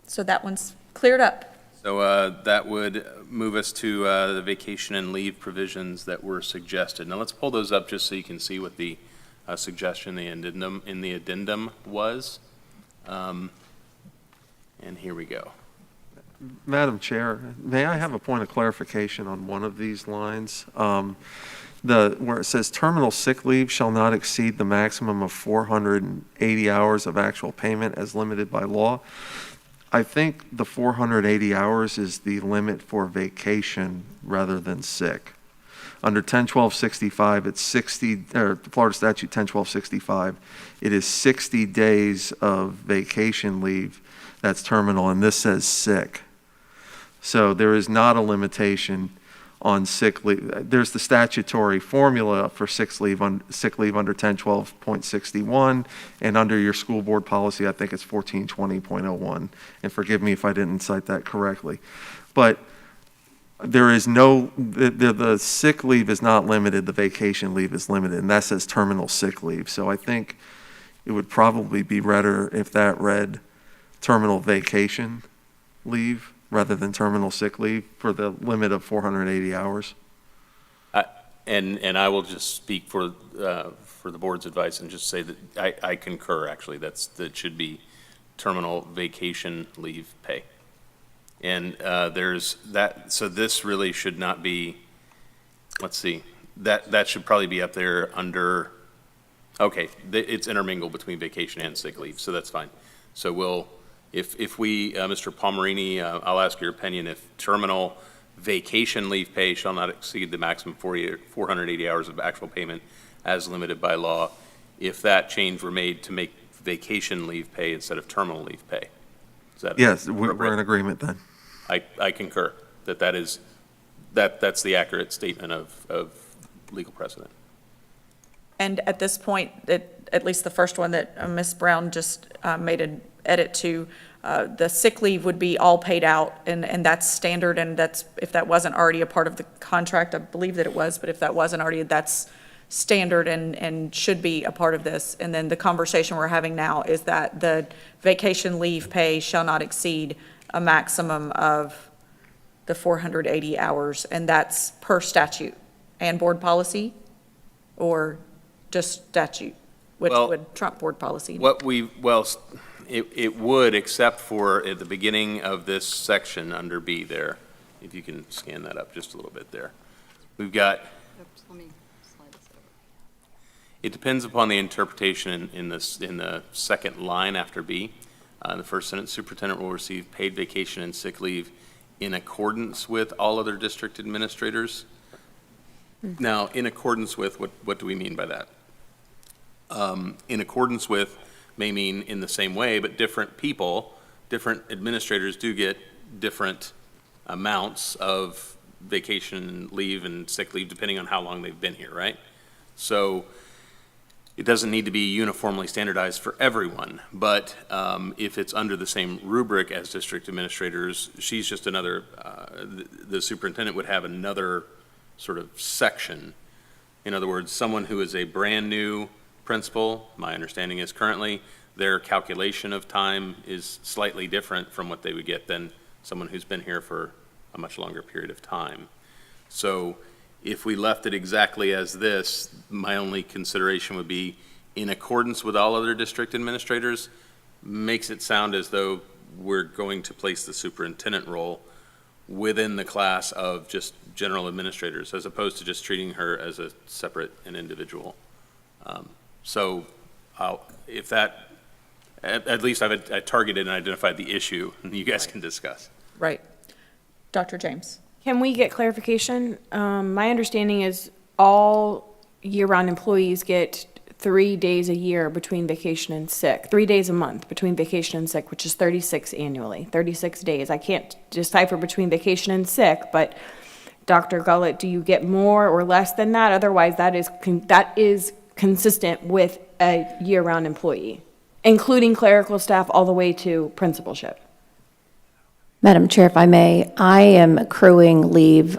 so that one's cleared up. So that would move us to the vacation and leave provisions that were suggested. Now let's pull those up just so you can see what the suggestion in the addendum was. And here we go. Madam Chair, may I have a point of clarification on one of these lines? Where it says terminal sick leave shall not exceed the maximum of 480 hours of actual payment as limited by law. I think the 480 hours is the limit for vacation rather than sick. Under 101265, it's 60, or Florida Statute 101265, it is 60 days of vacation leave that's terminal, and this says sick. So there is not a limitation on sick leave. There's the statutory formula for sick leave under 1012.61, and under your school board policy, I think it's 1420.01. And forgive me if I didn't cite that correctly. But there is no, the sick leave is not limited, the vacation leave is limited, and that says terminal sick leave. So I think it would probably be better if that read terminal vacation leave rather than terminal sick leave for the limit of 480 hours. And I will just speak for the board's advice and just say that I concur, actually. That should be terminal vacation leave pay. And there's that, so this really should not be, let's see, that should probably be up there under, okay, it's intermingled between vacation and sick leave, so that's fine. So we'll, if we, Mr. Palmerini, I'll ask your opinion, if terminal vacation leave pay shall not exceed the maximum 480 hours of actual payment as limited by law, if that change were made to make vacation leave pay instead of terminal leave pay. Is that Yes, we're in agreement then. I concur that that's the accurate statement of legal precedent. And at this point, at least the first one that Ms. Brown just made an edit to, the sick leave would be all paid out, and that's standard, and that's, if that wasn't already a part of the contract, I believe that it was, but if that wasn't already, that's standard and should be a part of this. And then the conversation we're having now is that the vacation leave pay shall not exceed a maximum of the 480 hours, and that's per statute and board policy? Or just statute, which Well, would trump board policy? It would, except for at the beginning of this section under B there, if you can scan that up just a little bit there. We've got, it depends upon the interpretation in the second line after B. The first sentence, superintendent will receive paid vacation and sick leave in accordance with all other district administrators. Now, in accordance with, what do we mean by that? In accordance with may mean in the same way, but different people, different administrators do get different amounts of vacation leave and sick leave depending on how long they've been here, right? So it doesn't need to be uniformly standardized for everyone, but if it's under the same rubric as district administrators, she's just another, the superintendent would have another sort of section. In other words, someone who is a brand-new principal, my understanding is currently, their calculation of time is slightly different from what they would get than someone who's been here for a much longer period of time. So if we left it exactly as this, my only consideration would be in accordance with all other district administrators, makes it sound as though we're going to place the superintendent role within the class of just general administrators, as opposed to just treating her as a separate and individual. So if that, at least I targeted and identified the issue, and you guys can discuss. Right. Dr. James? Can we get clarification? My understanding is all year-round employees get 3 days a year between vacation and sick, 3 days a month between vacation and sick, which is 36 annually, 36 days. I can't decipher between vacation and sick, but Dr. Gullett, do you get more or less than that? Otherwise, that is consistent with a year-round employee, including clerical staff all the way to principalship. Madam Chair, if I may, I am accruing leave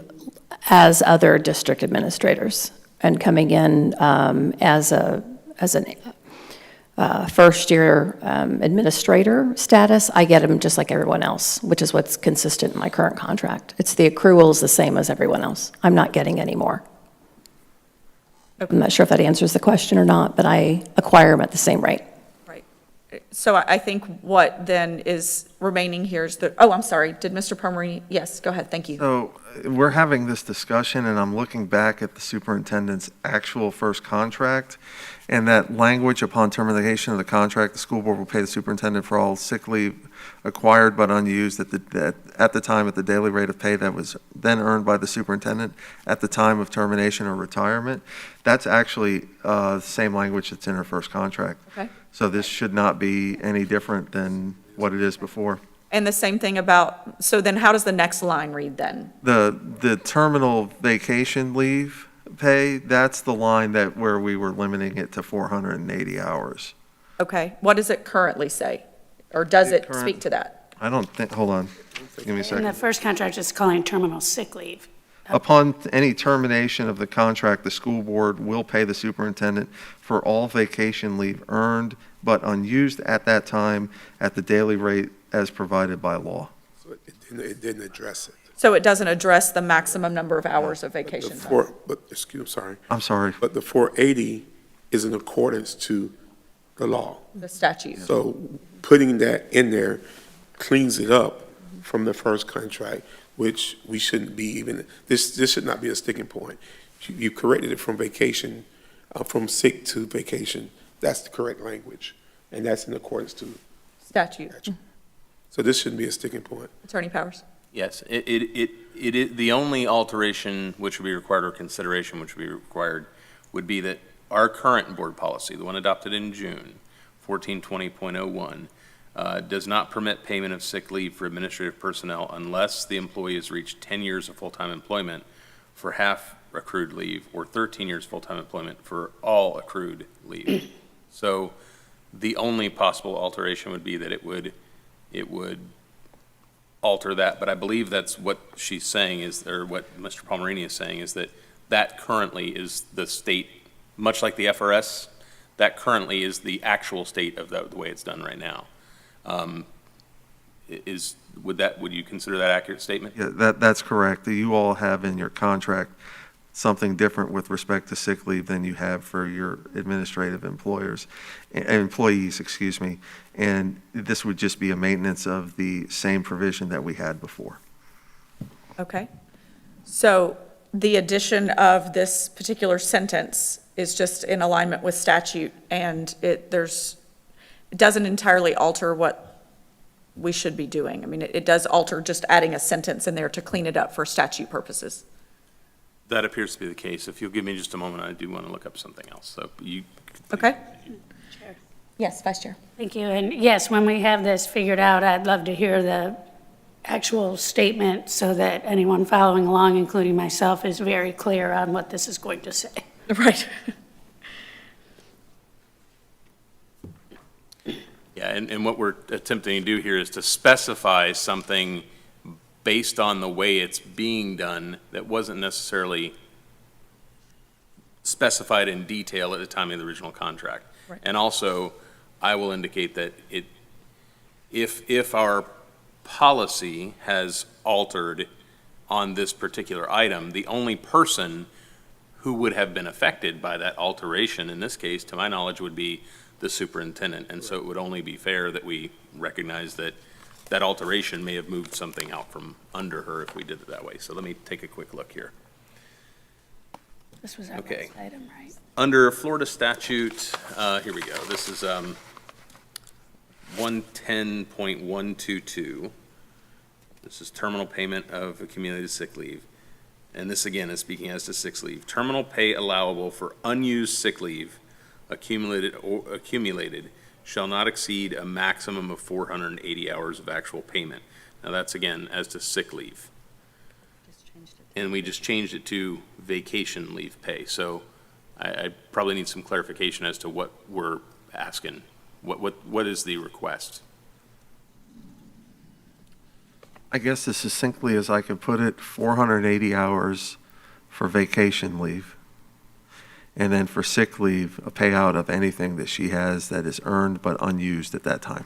as other district administrators and coming in as an first-year administrator status. I get them just like everyone else, which is what's consistent in my current contract. It's the accrual is the same as everyone else. I'm not getting any more. I'm not sure if that answers the question or not, but I acquire them at the same rate. Right. So I think what then is remaining here is oh, I'm sorry, did Mr. Palmerini? Yes, go ahead, thank you. So we're having this discussion, and I'm looking back at the superintendent's actual first contract, and that language, upon termination of the contract, the school board will pay the superintendent for all sick leave acquired but unused at the time at the daily rate of pay that was then earned by the superintendent at the time of termination or retirement. That's actually the same language that's in her first contract. Okay. So this should not be any different than what it is before. And the same thing about, so then how does the next line read then? The terminal vacation leave pay, that's the line where we were limiting it to 480 hours. Okay, what does it currently say? Or does it Current- speak to that? I don't think, hold on, give me a In second. the first contract, it's calling terminal sick leave. Upon any termination of the contract, the school board will pay the superintendent for all vacation leave earned but unused at that time at the daily rate as provided by law. So it didn't address it. So it doesn't address the maximum number of hours of The vacation time? four, but, excuse, I'm sorry, I'm sorry. but the 480 is in accordance to the law. The statute? So putting that in there cleans it up from the first contract, which we shouldn't be even, this should not be a sticking point. You corrected it from vacation, from sick to vacation. That's the correct language, and that's in accordance to Statute. statute. So this shouldn't be a sticking point. Attorney Powers? Yes, it is, the only alteration which would be required or consideration which would be required would be that our current board policy, the one adopted in June, 1420.01, does not permit payment of sick leave for administrative personnel unless the employee has reached 10 years of full-time employment for half accrued leave or 13 years full-time employment for all accrued leave. So the only possible alteration would be that it would alter that, but I believe that's what she's saying is, or what Mr. Palmerini is saying, is that currently is the state, much like the FRS, that currently is the actual state of the way it's done right now. would you consider that accurate statement? Yeah, that's correct. You all have in your contract something different with respect to sick leave than you have for your administrative employees, excuse me. And this would just be a maintenance of the same provision that we had before. Okay. So the addition of this particular sentence is just in alignment with statute, and it doesn't entirely alter what we should be doing. I mean, it does alter just adding a sentence in there to clean it up for statute purposes. That appears to be the case. If you'll give me just a moment, I do want to look up something else. So you. Okay? Yes, Vice Chair. Thank you. And yes, when we have this figured out, I'd love to hear the actual statement so that anyone following along, including myself, is very clear on what this is going to say. Right. Yeah, and what we're attempting to do here is to specify something based on the way it's being done that wasn't necessarily specified in detail at the time of the original contract. Right. And also, I will indicate that if our policy has altered on this particular item, the only person who would have been affected by that alteration, in this case, to my knowledge, would be the superintendent. And so it would only be fair that we recognize that that alteration may have moved something out from under her if we did it that way. So let me take a quick look here. This was our Okay. last item, right? Under Florida statute, here we go. This is 110.122. This is terminal payment of accumulated sick leave. And this, again, is speaking as to sick leave. Terminal pay allowable for unused sick leave accumulated shall not exceed a maximum of 480 hours of actual payment. Now, that's, again, as to sick leave. And we just changed it to vacation leave pay. So I probably need some clarification as to what we're asking. What is the request? I guess as succinctly as I could put it, 480 hours for vacation leave. And then for sick leave, a payout of anything that she has that is earned but unused at that time.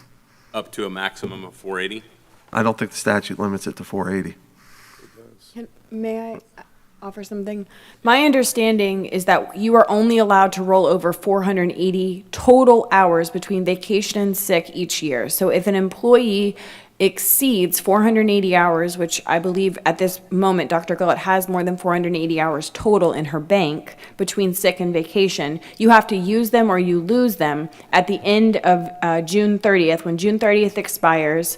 Up to a maximum of 480? I don't think the statute limits it to 480. May I offer something? My understanding is that you are only allowed to roll over 480 total hours between vacation and sick each year. So if an employee exceeds 480 hours, which I believe at this moment, Dr. Gullett has more than 480 hours total in her bank between sick and vacation, you have to use them or you lose them at the end of June 30th. When June 30th expires,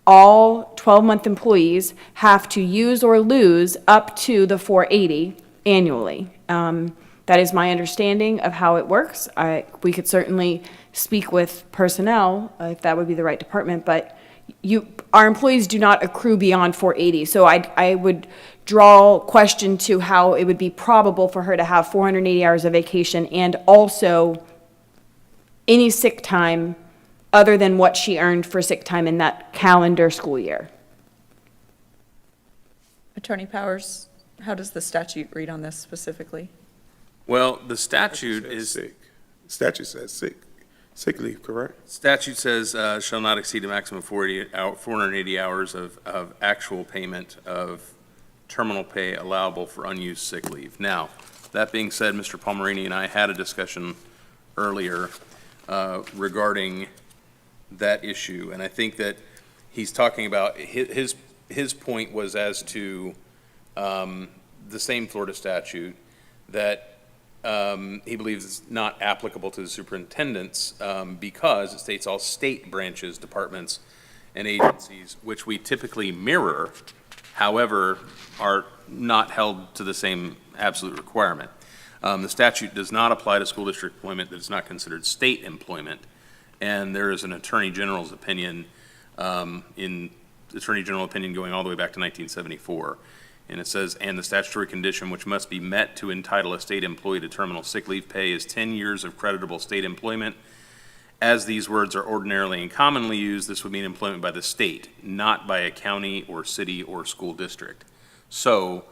all 12-month employees have to use or lose up to the 480 annually. That is my understanding of how it works. We could certainly speak with personnel if that would be the right department, but our employees do not accrue beyond 480. So I would draw question to how it would be probable for her to have 480 hours of vacation and also any sick time other than what she earned for sick time in that calendar school year. Attorney Powers, how does the statute read on this specifically? Well, the statute is, Sick. Statute says sick leave, correct? statute says shall not exceed a maximum of 480 hours of actual payment of terminal pay allowable for unused sick leave. Now, that being said, Mr. Palmerini and I had a discussion earlier regarding that issue, and I think that he's talking about, his point was as to the same Florida statute that he believes is not applicable to the superintendents because it states all state branches, departments, and agencies, which we typically mirror, however, are not held to the same absolute requirement. The statute does not apply to school district employment that is not considered state employment, and there is an Attorney General's opinion, in Attorney General opinion going all the way back to 1974. And it says, and the statutory condition which must be met to entitle a state employee to terminal sick leave pay is 10 years of creditable state employment. As these words are ordinarily and commonly used, this would mean employment by the state, not by a county or city or school district. So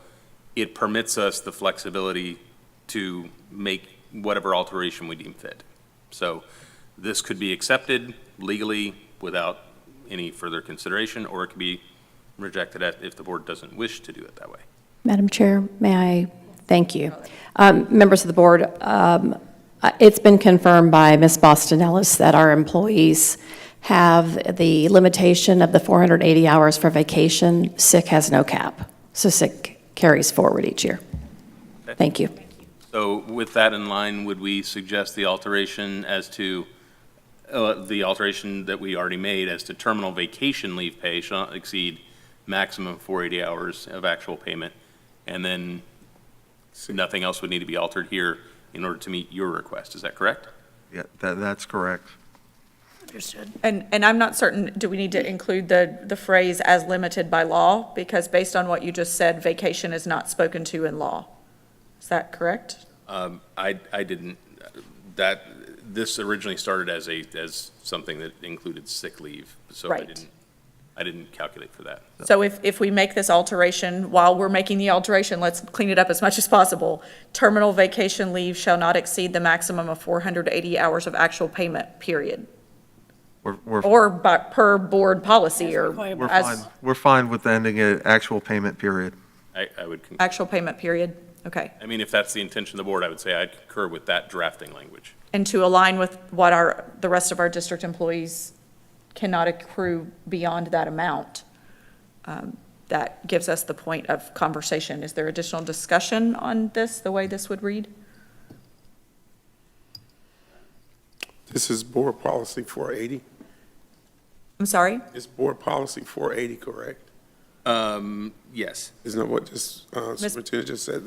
it permits us the flexibility to make whatever alteration we deem fit. So this could be accepted legally without any further consideration, or it can be rejected if the board doesn't wish to do it that way. Madam Chair, may I? Thank you. Members of the board, it's been confirmed by Ms. Boston Ellis that our employees have the limitation of the 480 hours for vacation. Sick has no cap, so sick carries forward each year. Thank you. So with that in line, would we suggest the alteration as to, the alteration that we already made as to terminal vacation leave pay shall not exceed maximum 480 hours of actual payment, and then nothing else would need to be altered here in order to meet your request, is that correct? Yeah, that's correct. Understood. And I'm not certain, do we need to include the phrase "as limited by law"? Because based on what you just said, vacation is not spoken to in law. Is that correct? I didn't, this originally started as something that included sick leave, so Right. I didn't calculate for that. So if we make this alteration, while we're making the alteration, let's clean it up as much as possible. Terminal vacation leave shall not exceed the maximum of 480 hours of actual payment, period. Or per board policy, or We're as fine, we're fine with ending at actual payment period. I would, actual payment, period. Okay. I mean, if that's the intention of the board, I would say I'd concur with that drafting language. And to align with what the rest of our district employees cannot accrue beyond that amount. That gives us the point of conversation. Is there additional discussion on this, the way this would read? This is board policy 480. I'm sorry? It's board policy 480, correct? Yes. Isn't that what just superintendent just said?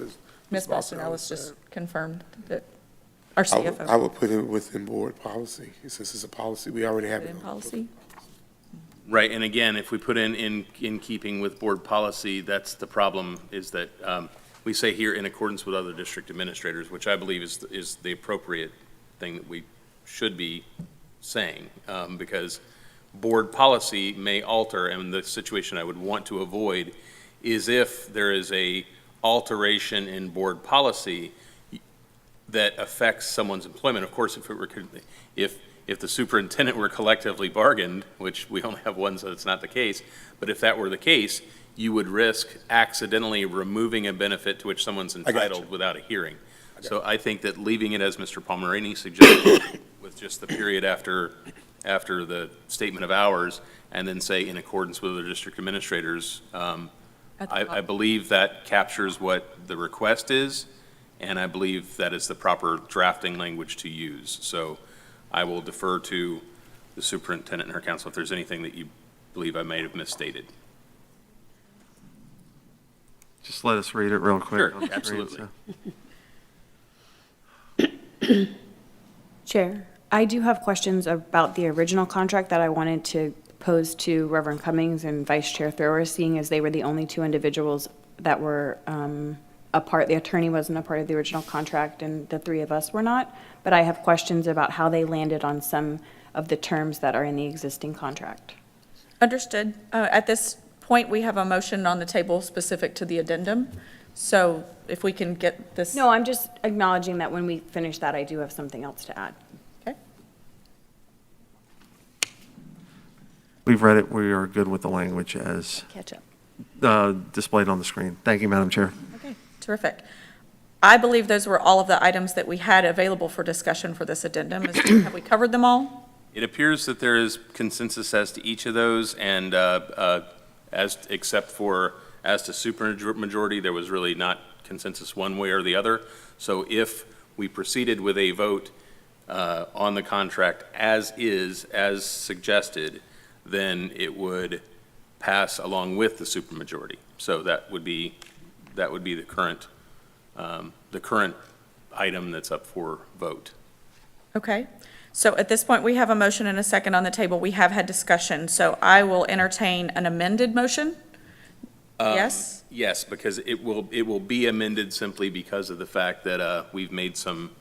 Ms. Boston Ellis just confirmed that, our I CFO, would put it within board policy, since it's a policy, we already have it. in policy. Right, and again, if we put in keeping with board policy, that's the problem, is that we say here in accordance with other district administrators, which I believe is the appropriate thing that we should be saying, because board policy may alter, and the situation I would want to avoid is if there is a alteration in board policy that affects someone's employment. Of course, if the superintendent were collectively bargained, which we only have one, so it's not the case, but if that were the case, you would risk accidentally removing a benefit to which someone's entitled without a hearing. So I think that leaving it as Mr. Palmerini suggested, with just the period after the statement of hours, and then say in accordance with the district administrators, I believe that captures what the request is, and I believe that is the proper drafting language to use. So I will defer to the superintendent and her counsel if there's anything that you believe I may have misstated. Just let us read it real quick. Sure, on the screen, absolutely. so. Chair, I do have questions about the original contract that I wanted to pose to Reverend Cummings and Vice Chair Thrower, seeing as they were the only two individuals that were a part, the attorney wasn't a part of the original contract and the three of us were not, but I have questions about how they landed on some of the terms that are in the existing contract. Understood. At this point, we have a motion on the table specific to the addendum. So if we can get this. No, I'm just acknowledging that when we finish that, I do have something else to add. Okay. We've read it, we are good with the language as Catch up. displayed on the screen. Thank you, Madam Chair. Okay, terrific. I believe those were all of the items that we had available for discussion for this addendum. Have we covered them all? It appears that there is consensus as to each of those, and except for as to supermajority, there was really not consensus one way or the other. So if we proceeded with a vote on the contract as is, as suggested, then it would pass along with the supermajority. So that would be the current item that's up for vote. Okay. So at this point, we have a motion and a second on the table. We have had discussion. So I will entertain an amended motion. Yes? Yes, because it will be amended simply because of the fact that we've made some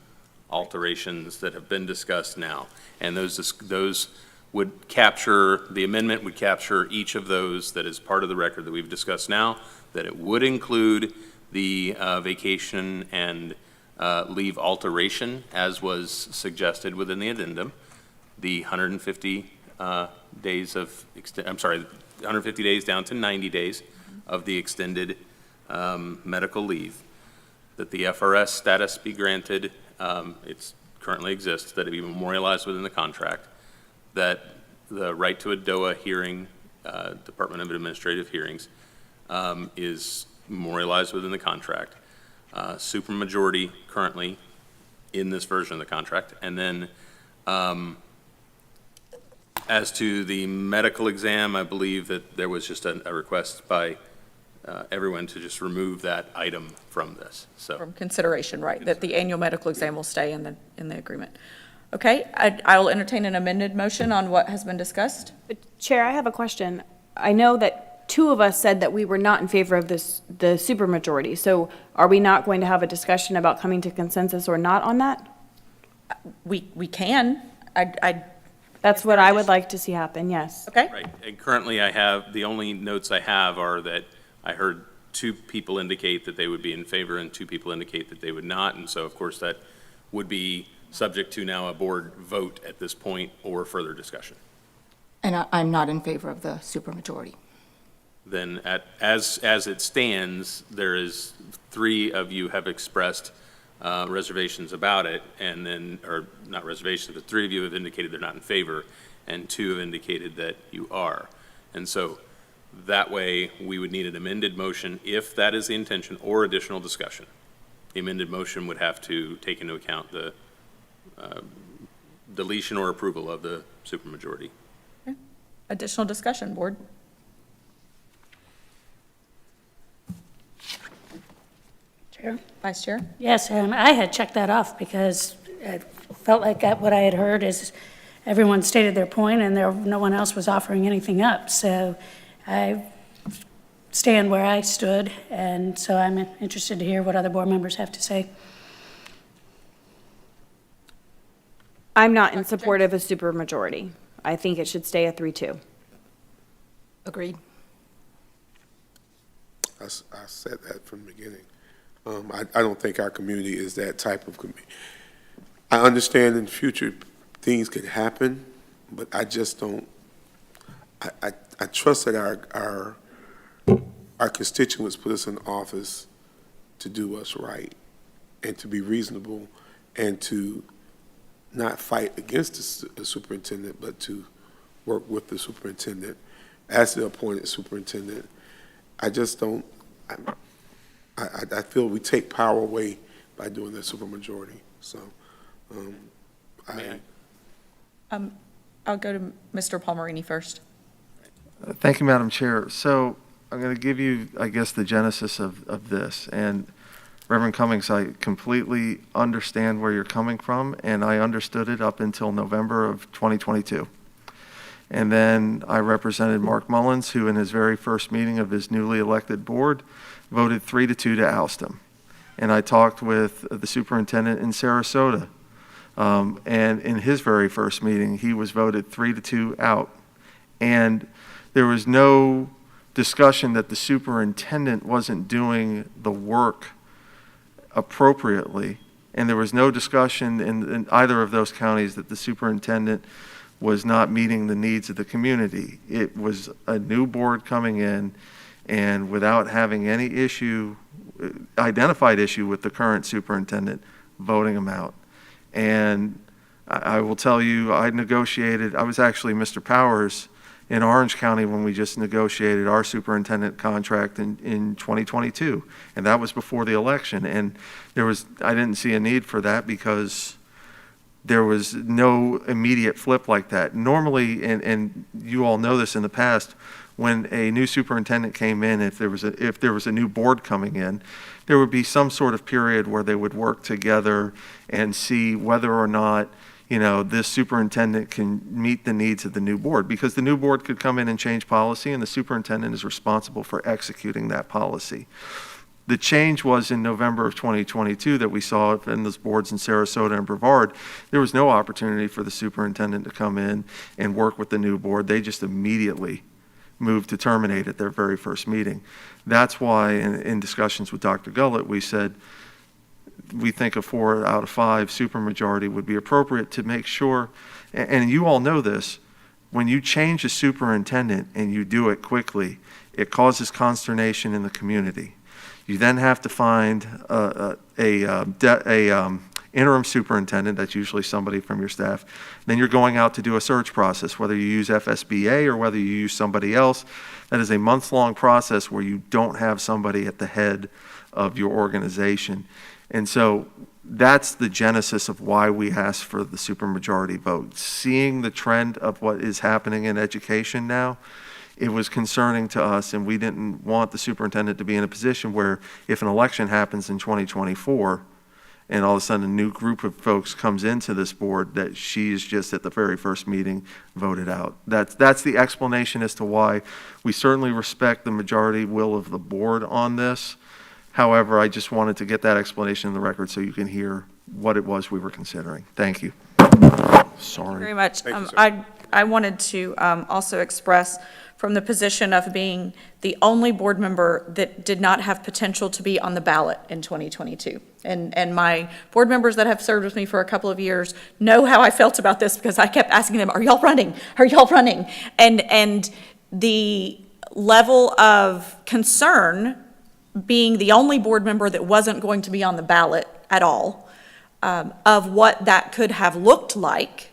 alterations that have been discussed now. And those would capture, the amendment would capture each of those that is part of the record that we've discussed now, that it would include the vacation and leave alteration as was suggested within the addendum, the 150 days of, 150 days down to 90 days of the extended medical leave, that the FRS status be granted, it currently exists, that it be memorialized within the contract, that the right to a DOA hearing, Department of Administrative Hearings, is memorialized within the contract, supermajority currently in this version of the contract, and then as to the medical exam, I believe that there was just a request by everyone to just remove that item from this, so. From consideration, right, that the annual medical exam will stay in the agreement. Okay, I will entertain an amended motion on what has been discussed. Chair, I have a question. I know that two of us said that we were not in favor of this, the supermajority. So are we not going to have a discussion about coming to consensus or not on that? We can, That's what I would like to see happen, yes. okay? Right, and currently I have, the only notes I have are that I heard 2 people indicate that they would be in favor and 2 people indicate that they would not, and so of course that would be subject to now a board vote at this point or further discussion. And I'm not in favor of the supermajority. Then as it stands, there is 3 of you have expressed reservations about it, and then, or not reservations, but 3 of you have indicated they're not in favor, and 2 have indicated that you are. And so that way, we would need an amended motion if that is the intention, or additional discussion. The amended motion would have to take into account the deletion or approval of the supermajority. Additional discussion, board. Chair? Vice Chair? Yes, I had checked that off because I felt like what I had heard is everyone stated their point and no one else was offering anything up. So I stand where I stood, and so I'm interested to hear what other board members have to say. I'm not in support of a supermajority. I think it should stay a 3-2. Agreed. I said that from the beginning. I don't think our community is that type of community. I understand in the future things could happen, but I just don't, I trust that our constituents put us in office to do what's right and to be reasonable and to not fight against the superintendent, but to work with the superintendent as the appointed superintendent. I just don't, I feel we take power away by doing that supermajority. So, I'll go to Mr. Palmerini first. Thank you, Madam Chair. So I'm going to give you, I guess, the genesis of this. And Reverend Cummings, I completely understand where you're coming from, and I understood it up until November of 2022. And then I represented Mark Mullins, who in his very first meeting of his newly elected board voted 3-2 to oust him. And I talked with the superintendent in Sarasota, and in his very first meeting, he was voted 3-2 out. And there was no discussion that the superintendent wasn't doing the work appropriately, and there was no discussion in either of those counties that the superintendent was not meeting the needs of the community. It was a new board coming in, and without having any identified issue with the current superintendent, voting him out. And I will tell you, I was actually Mr. Powers in Orange County when we just negotiated our superintendent contract in 2022, and that was before the election. And I didn't see a need for that because there was no immediate flip like that. Normally, and you all know this in the past, when a new superintendent came in, if there was a new board coming in, there would be some sort of period where they would work together and see whether or not this superintendent can meet the needs of the new board, because the new board could come in and change policy, and the superintendent is responsible for executing that policy. The change was in November of 2022 that we saw in those boards in Sarasota and Brevard. There was no opportunity for the superintendent to come in and work with the new board. They just immediately moved to terminate at their very first meeting. That's why in discussions with Dr. Gullett, we said, we think a 4 out of 5 supermajority would be appropriate to make sure, and you all know this, when you change a superintendent and you do it quickly, it causes consternation in the community. You then have to find interim superintendent, that's usually somebody from your staff. Then you're going out to do a search process, whether you use FSBA or whether you use somebody else. That is a month-long process where you don't have somebody at the head of your organization. And so that's the genesis of why we asked for the supermajority vote. Seeing the trend of what is happening in education now, it was concerning to us, and we didn't want the superintendent to be in a position where if an election happens in 2024, and all of a sudden a new group of folks comes into this board, that she's just at the very first meeting voted out. That's the explanation as to why. We certainly respect the majority will of the board on this. However, I just wanted to get that explanation in the record so you can hear what it was we were considering. Thank you. Sorry. Very much. Thank you, sir. I wanted to also express from the position of being the only board member that did not have potential to be on the ballot in 2022. And my board members that have served with me for a couple of years know how I felt about this, because I kept asking them, are y'all running? Are y'all running? And the level of concern, being the only board member that wasn't going to be on the ballot at all, of what that could have looked like,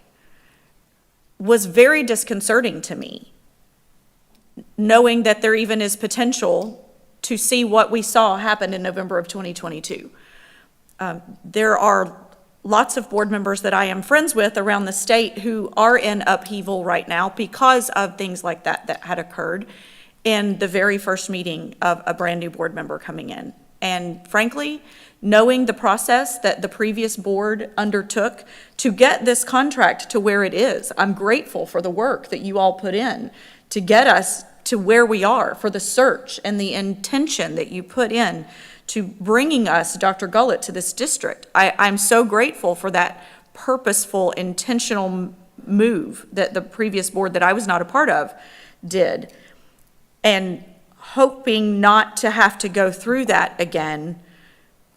was very disconcerting to me, knowing that there even is potential to see what we saw happen in November of 2022. There are lots of board members that I am friends with around the state who are in upheaval right now because of things like that that had occurred in the very first meeting of a brand-new board member coming in. And frankly, knowing the process that the previous board undertook to get this contract to where it is, I'm grateful for the work that you all put in to get us to where we are, for the search and the intention that you put in to bringing us, Dr. Gullett, to this district. I'm so grateful for that purposeful, intentional move that the previous board that I was not a part of did. And hoping not to have to go through that again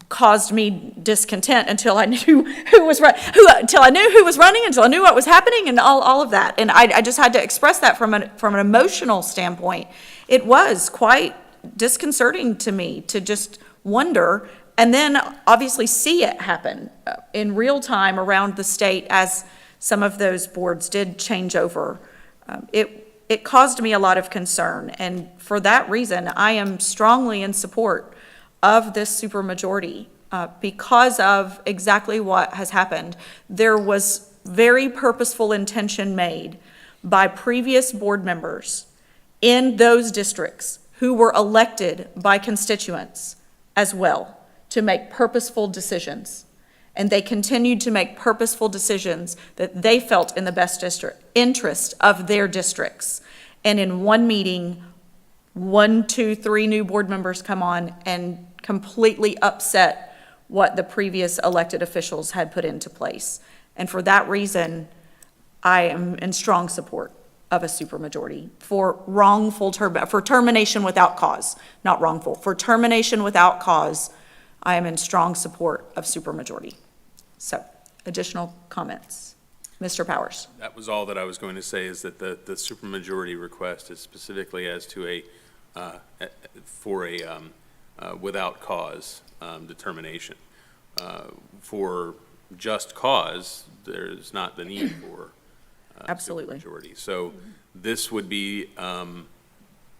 caused me discontent until I knew who was running, until I knew what was happening, and all of that. And I just had to express that from an emotional standpoint. It was quite disconcerting to me to just wonder, and then obviously see it happen in real time around the state as some of those boards did change over. It caused me a lot of concern, and for that reason, I am strongly in support of this supermajority because of exactly what has happened. There was very purposeful intention made by previous board members in those districts who were elected by constituents as well to make purposeful decisions. And they continued to make purposeful decisions that they felt in the best interest of their districts. And in one meeting, 1, 2, 3 new board members come on and completely upset what the previous elected officials had put into place. And for that reason, I am in strong support of a supermajority for for termination without cause, not wrongful. For termination without cause, I am in strong support of supermajority. So, additional comments? Mr. Powers. That was all that I was going to say, is that the supermajority request is specifically as to without cause determination. For just cause, there's not the need for Absolutely. supermajority. So this would be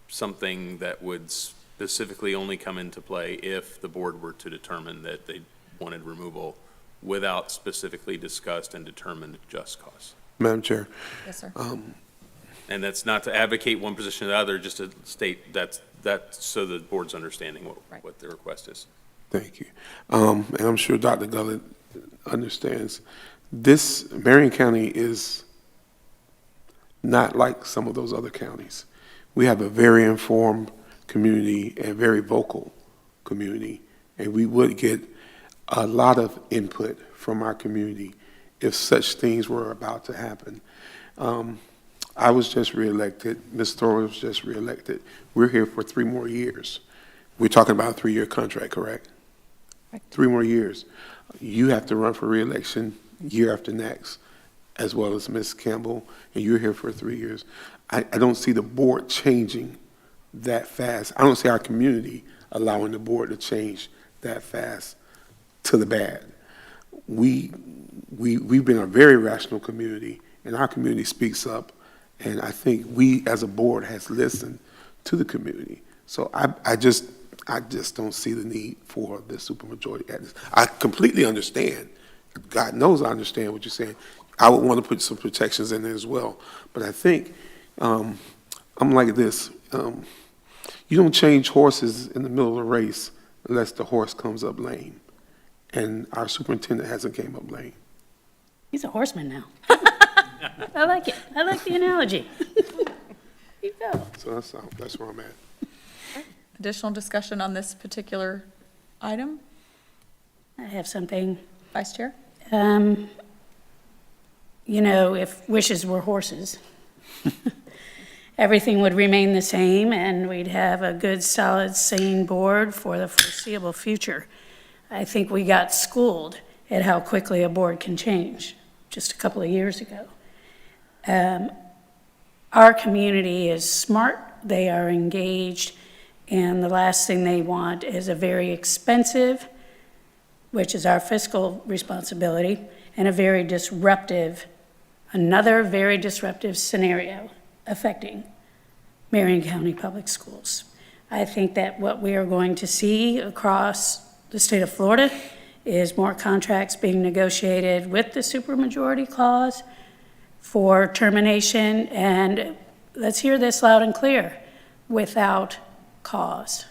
something that would specifically only come into play if the board were to determine that they wanted removal without specifically discussed and determined just cause. Madam Chair, Yes, sir. And that's not to advocate one position or the other, just to state that's so the board's understanding what the request is. thank you. And I'm sure Dr. Gullett understands. This, Marion County is not like some of those other counties. We have a very informed community and very vocal community, and we would get a lot of input from our community if such things were about to happen. I was just reelected. Ms. Thor was just reelected. We're here for 3 more years. We're talking about a 3-year contract, correct? Correct. 3 more years. You have to run for reelection year after next. as well as Ms. Campbell, and you're here for 3 years. I don't see the board changing that fast. I don't see our community allowing the board to change that fast to the bad. We've been a very rational community, and our community speaks up, and I think we as a board has listened to the community. So I just don't see the need for the supermajority at this. I completely understand. God knows I understand what you're saying. I would want to put some protections in there as well. But I think I'm like this. You don't change horses in the middle of a race unless the horse comes up lame. And our superintendent hasn't came up lame. He's a horseman now. I like it. I like the analogy. You go. So that's where I'm at. Additional discussion on this particular item? I have something. Vice Chair? You know, if wishes were horses, everything would remain the same and we'd have a good, solid, sane board for the foreseeable future. I think we got schooled at how quickly a board can change just a couple of years ago. Our community is smart, they are engaged, and the last thing they want is a very expensive, which is our fiscal responsibility, and another very disruptive scenario affecting Marion County Public Schools. I think that what we are going to see across the state of Florida is more contracts being negotiated with the supermajority clause for termination, and let's hear this loud and clear, without cause.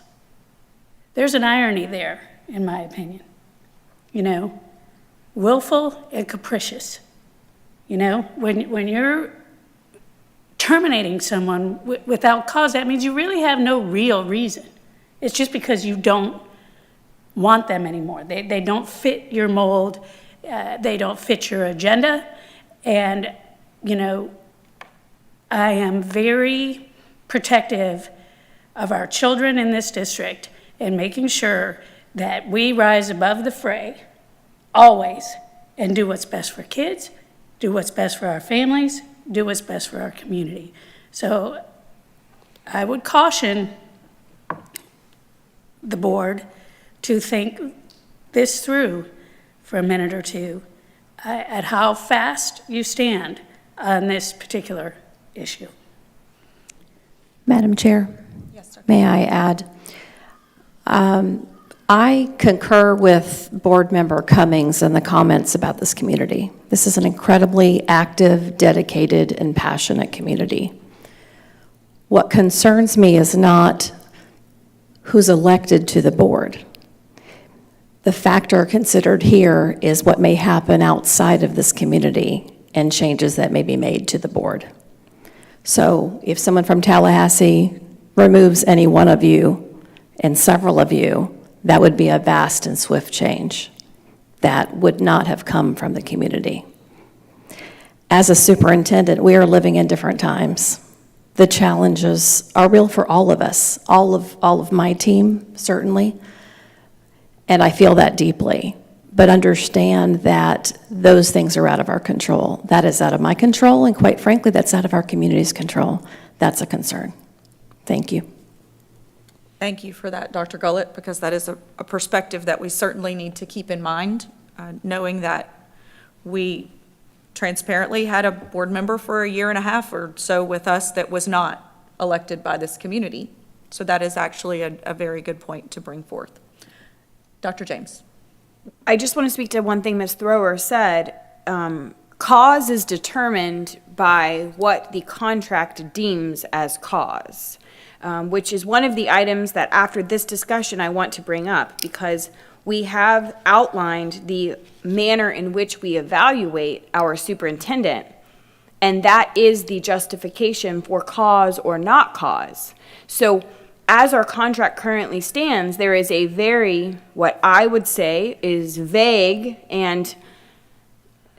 There's an irony there, in my opinion. You know, willful and capricious. You know, when you're terminating someone without cause, that means you really have no real reason. It's just because you don't want them anymore. They don't fit your mold. They don't fit your agenda. And, you know, I am very protective of our children in this district and making sure that we rise above the fray always and do what's best for kids, do what's best for our families, do what's best for our community. So I would caution the board to think this through for a minute or two at how fast you stand on this particular issue. Madam Chair? Yes, sir. May I add? I concur with Board Member Cummings and the comments about this community. This is an incredibly active, dedicated, and passionate community. What concerns me is not who's elected to the board. The factor considered here is what may happen outside of this community and changes that may be made to the board. So if someone from Tallahassee removes any one of you and several of you, that would be a vast and swift change that would not have come from the community. As a superintendent, we are living in different times. The challenges are real for all of us, all of my team, certainly, and I feel that deeply. But understand that those things are out of our control. That is out of my control, and quite frankly, that's out of our community's control. That's a concern. Thank you. Thank you for that, Dr. Gullett, because that is a perspective that we certainly need to keep in mind, knowing that we transparently had a board member for a year and a half or so with us that was not elected by this community. So that is actually a very good point to bring forth. Dr. James. I just want to speak to one thing Ms. Thrower said. Cause is determined by what the contract deems as cause, which is one of the items that after this discussion I want to bring up, because we have outlined the manner in which we evaluate our superintendent, and that is the justification for cause or not cause. So as our contract currently stands, there is a very, what I would say is vague and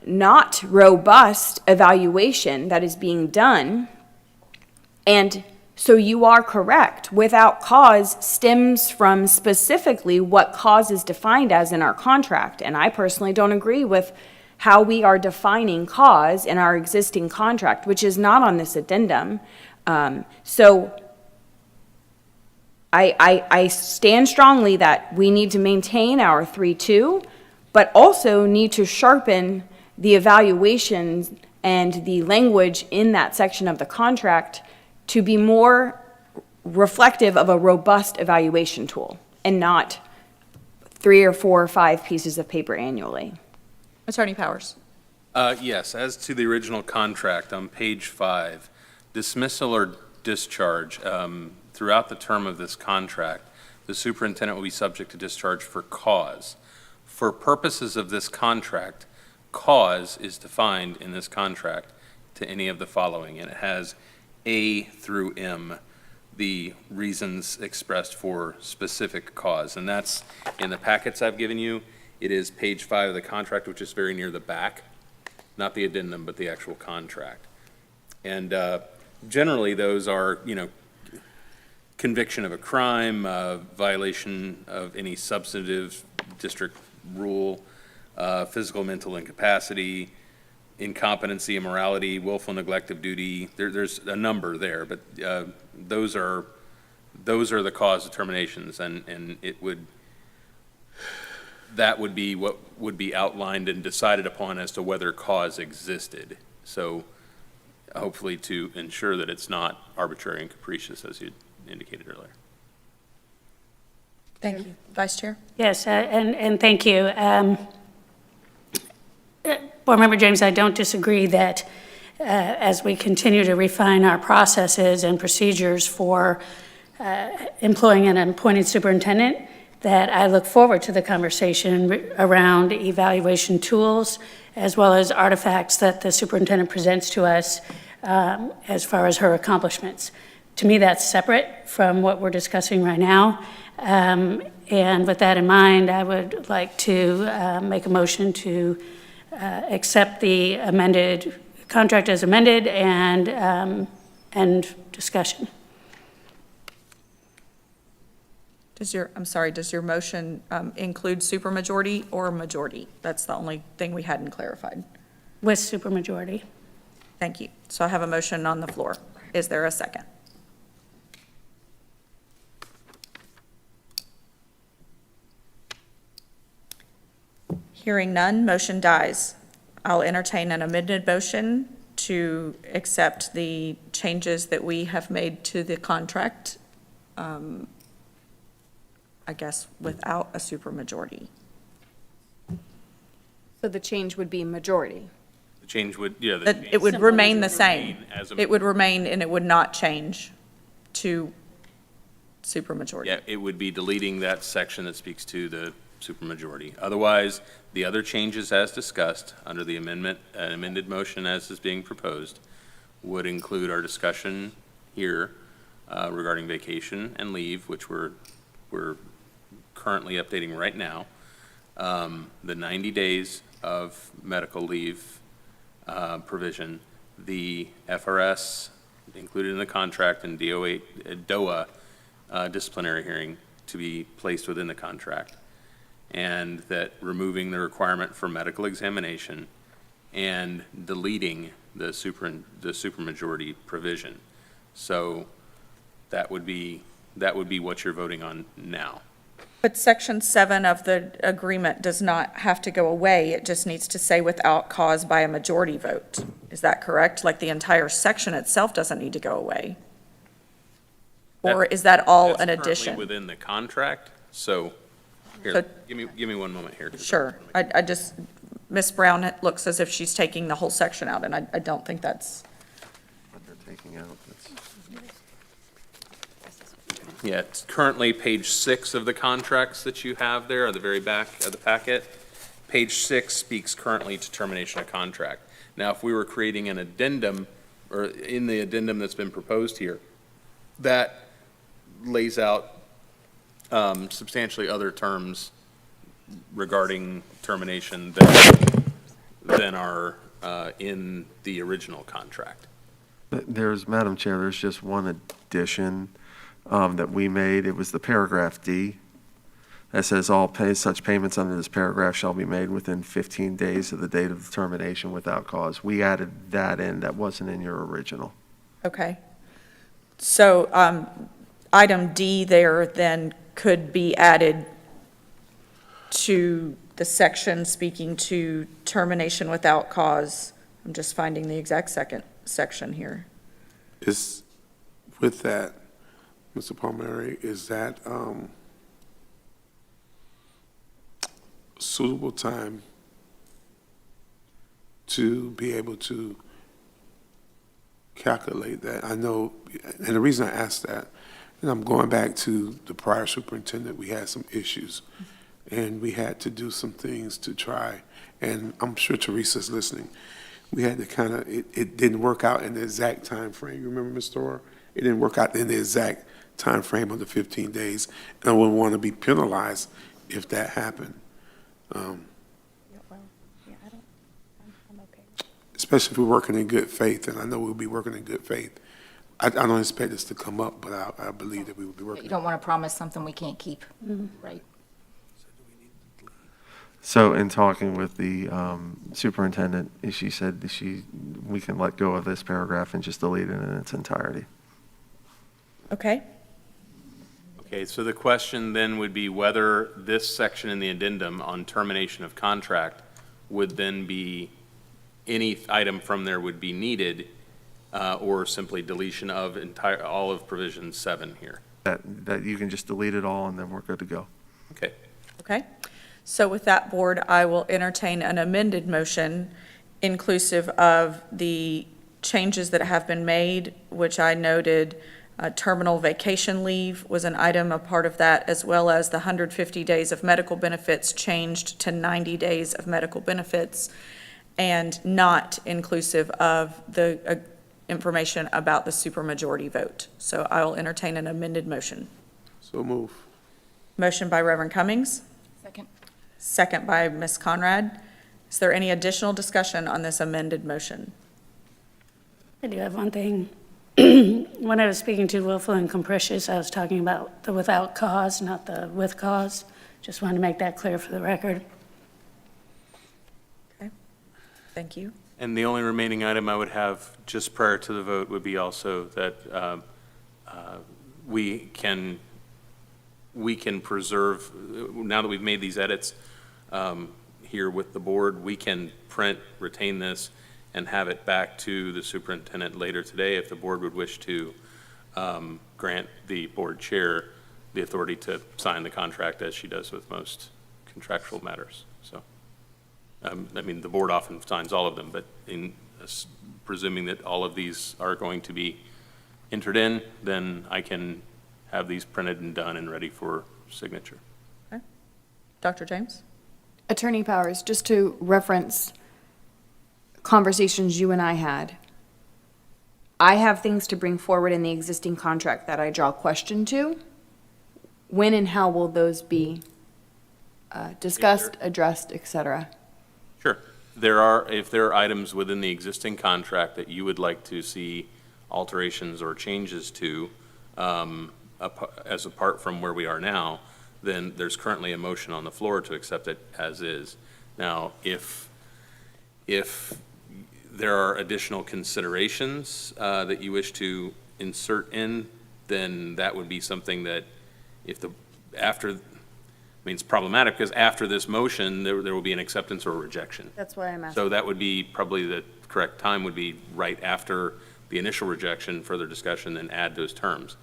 not robust evaluation that is being done. And so you are correct. Without cause stems from specifically what cause is defined as in our contract. And I personally don't agree with how we are defining cause in our existing contract, which is not on this addendum. So I stand strongly that we need to maintain our 3-2, but also need to sharpen the evaluations and the language in that section of the contract to be more reflective of a robust evaluation tool and not 3 or 4 or 5 pieces of paper annually. Attorney Powers. Yes, as to the original contract on page 5, dismissal or discharge, throughout the term of this contract, the superintendent will be subject to discharge for cause. For purposes of this contract, cause is defined in this contract to any of the following, and it has A through M, the reasons expressed for specific cause. And that's in the packets I've given you. It is page 5 of the contract, which is very near the back, not the addendum, but the actual contract. And generally, those are, conviction of a crime, violation of any substantive district rule, physical, mental incapacity, incompetency, immorality, willful neglect of duty. There's a number there, but those are the cause determinations, and that would be what would be outlined and decided upon as to whether cause existed. So hopefully to ensure that it's not arbitrary and capricious, as you indicated earlier. Thank you. Vice Chair? Yes, and thank you. Board Member James, I don't disagree that as we continue to refine our processes and procedures for employing an appointed superintendent, that I look forward to the conversation around evaluation tools as well as artifacts that the superintendent presents to us as far as her accomplishments. To me, that's separate from what we're discussing right now. And with that in mind, I would like to make a motion to accept the amended contract as amended and discussion. Does your motion include supermajority or majority? That's the only thing we hadn't clarified. With supermajority. Thank you. So I have a motion on the floor. Is there a second? Hearing none, motion dies. I'll entertain an amended motion to accept the changes that we have made to the contract, I guess, without a supermajority. So the change would be majority. The change would, yeah. That it would remain the same. As a- It would remain, and it would not change to supermajority. Yeah, it would be deleting that section that speaks to the supermajority. Otherwise, the other changes as discussed under the amended motion as is being proposed would include our discussion here regarding vacation and leave, which we're currently updating right now. The 90 days of medical leave provision, the FRS included in the contract, and DOA disciplinary hearing to be placed within the contract, and that removing the requirement for medical examination and deleting the supermajority provision. So that would be what you're voting on now. But Section 7 of the agreement does not have to go away. It just needs to say without cause by a majority vote. Is that correct? Like the entire section itself doesn't need to go away? Or is that all an That's addition? currently within the contract, so, here, So- give me one moment here. 'cause Sure. I just, Ms. Brown, it looks as if she's taking the whole section out, and I don't think that's, What they're taking out, that's. Yeah, it's currently page 6 of the contracts that you have there, at the very back of the packet. Page 6 speaks currently to termination of contract. Now, if we were creating an addendum, or in the addendum that's been proposed here, that lays out substantially other terms regarding termination than are in the original contract. Madam Chair, there's just one addition that we made. It was the paragraph D. that says such payments under this paragraph shall be made within 15 days of the date of termination without cause. We added that in, that wasn't in your original. Okay. So item D there then could be added to the section speaking to termination without cause. I'm just finding the exact second section here. Is, with that, Mr. Palmieri, is that suitable time to be able to calculate that? I know, and the reason I asked that, and I'm going back to the prior superintendent, we had some issues, and we had to do some things to try, and I'm sure Teresa's listening. We had to kind of, it didn't work out in the exact time frame. You remember, Ms. Storer? It didn't work out in the exact time frame of the 15 days, and I wouldn't want to be penalized if that happened. Especially if we're working in good faith, and I know we'll be working in good faith. I don't expect this to come up, but I believe that we will be working. You don't want to promise something we can't keep, right? So in talking with the superintendent, she said we can let go of this paragraph and just delete it in its entirety. Okay? Okay, so the question then would be whether this section in the addendum on termination of contract would then be, any item from there would be needed, or simply deletion of all of provision 7 here. That you can just delete it all and then we're good to go. Okay. Okay. So with that, board, I will entertain an amended motion inclusive of the changes that have been made, which I noted, terminal vacation leave was an item, a part of that, as well as the 150 days of medical benefits changed to 90 days of medical benefits, and not inclusive of the information about the supermajority vote. So I will entertain an amended motion. So move. Motion by Reverend Cummings, Second. second by Ms. Conrad. Is there any additional discussion on this amended motion? I do have one thing. When I was speaking to willful and capricious, I was talking about the without cause, not the with cause. Just wanted to make that clear for the record. Okay, thank you. And the only remaining item I would have just prior to the vote would be also that we can preserve, now that we've made these edits here with the board, we can retain this and have it back to the superintendent later today if the board would wish to grant the board chair the authority to sign the contract as she does with most contractual matters. So, I mean, the board often signs all of them, but in presuming that all of these are going to be entered in, then I can have these printed and done and ready for signature. Okay. Dr. James? Attorney Powers, just to reference conversations you and I had, I have things to bring forward in the existing contract that I draw question to. When and how will those be discussed, addressed, et cetera? Sure. If there are items within the existing contract that you would like to see alterations or changes to, as apart from where we are now, then there's currently a motion on the floor to accept it as is. Now, if there are additional considerations that you wish to insert in, then that would be something that it's problematic because after this motion, there will be an acceptance or rejection. That's why I'm asking. So that would be probably the correct time would be right after the initial rejection, further discussion, then add those terms.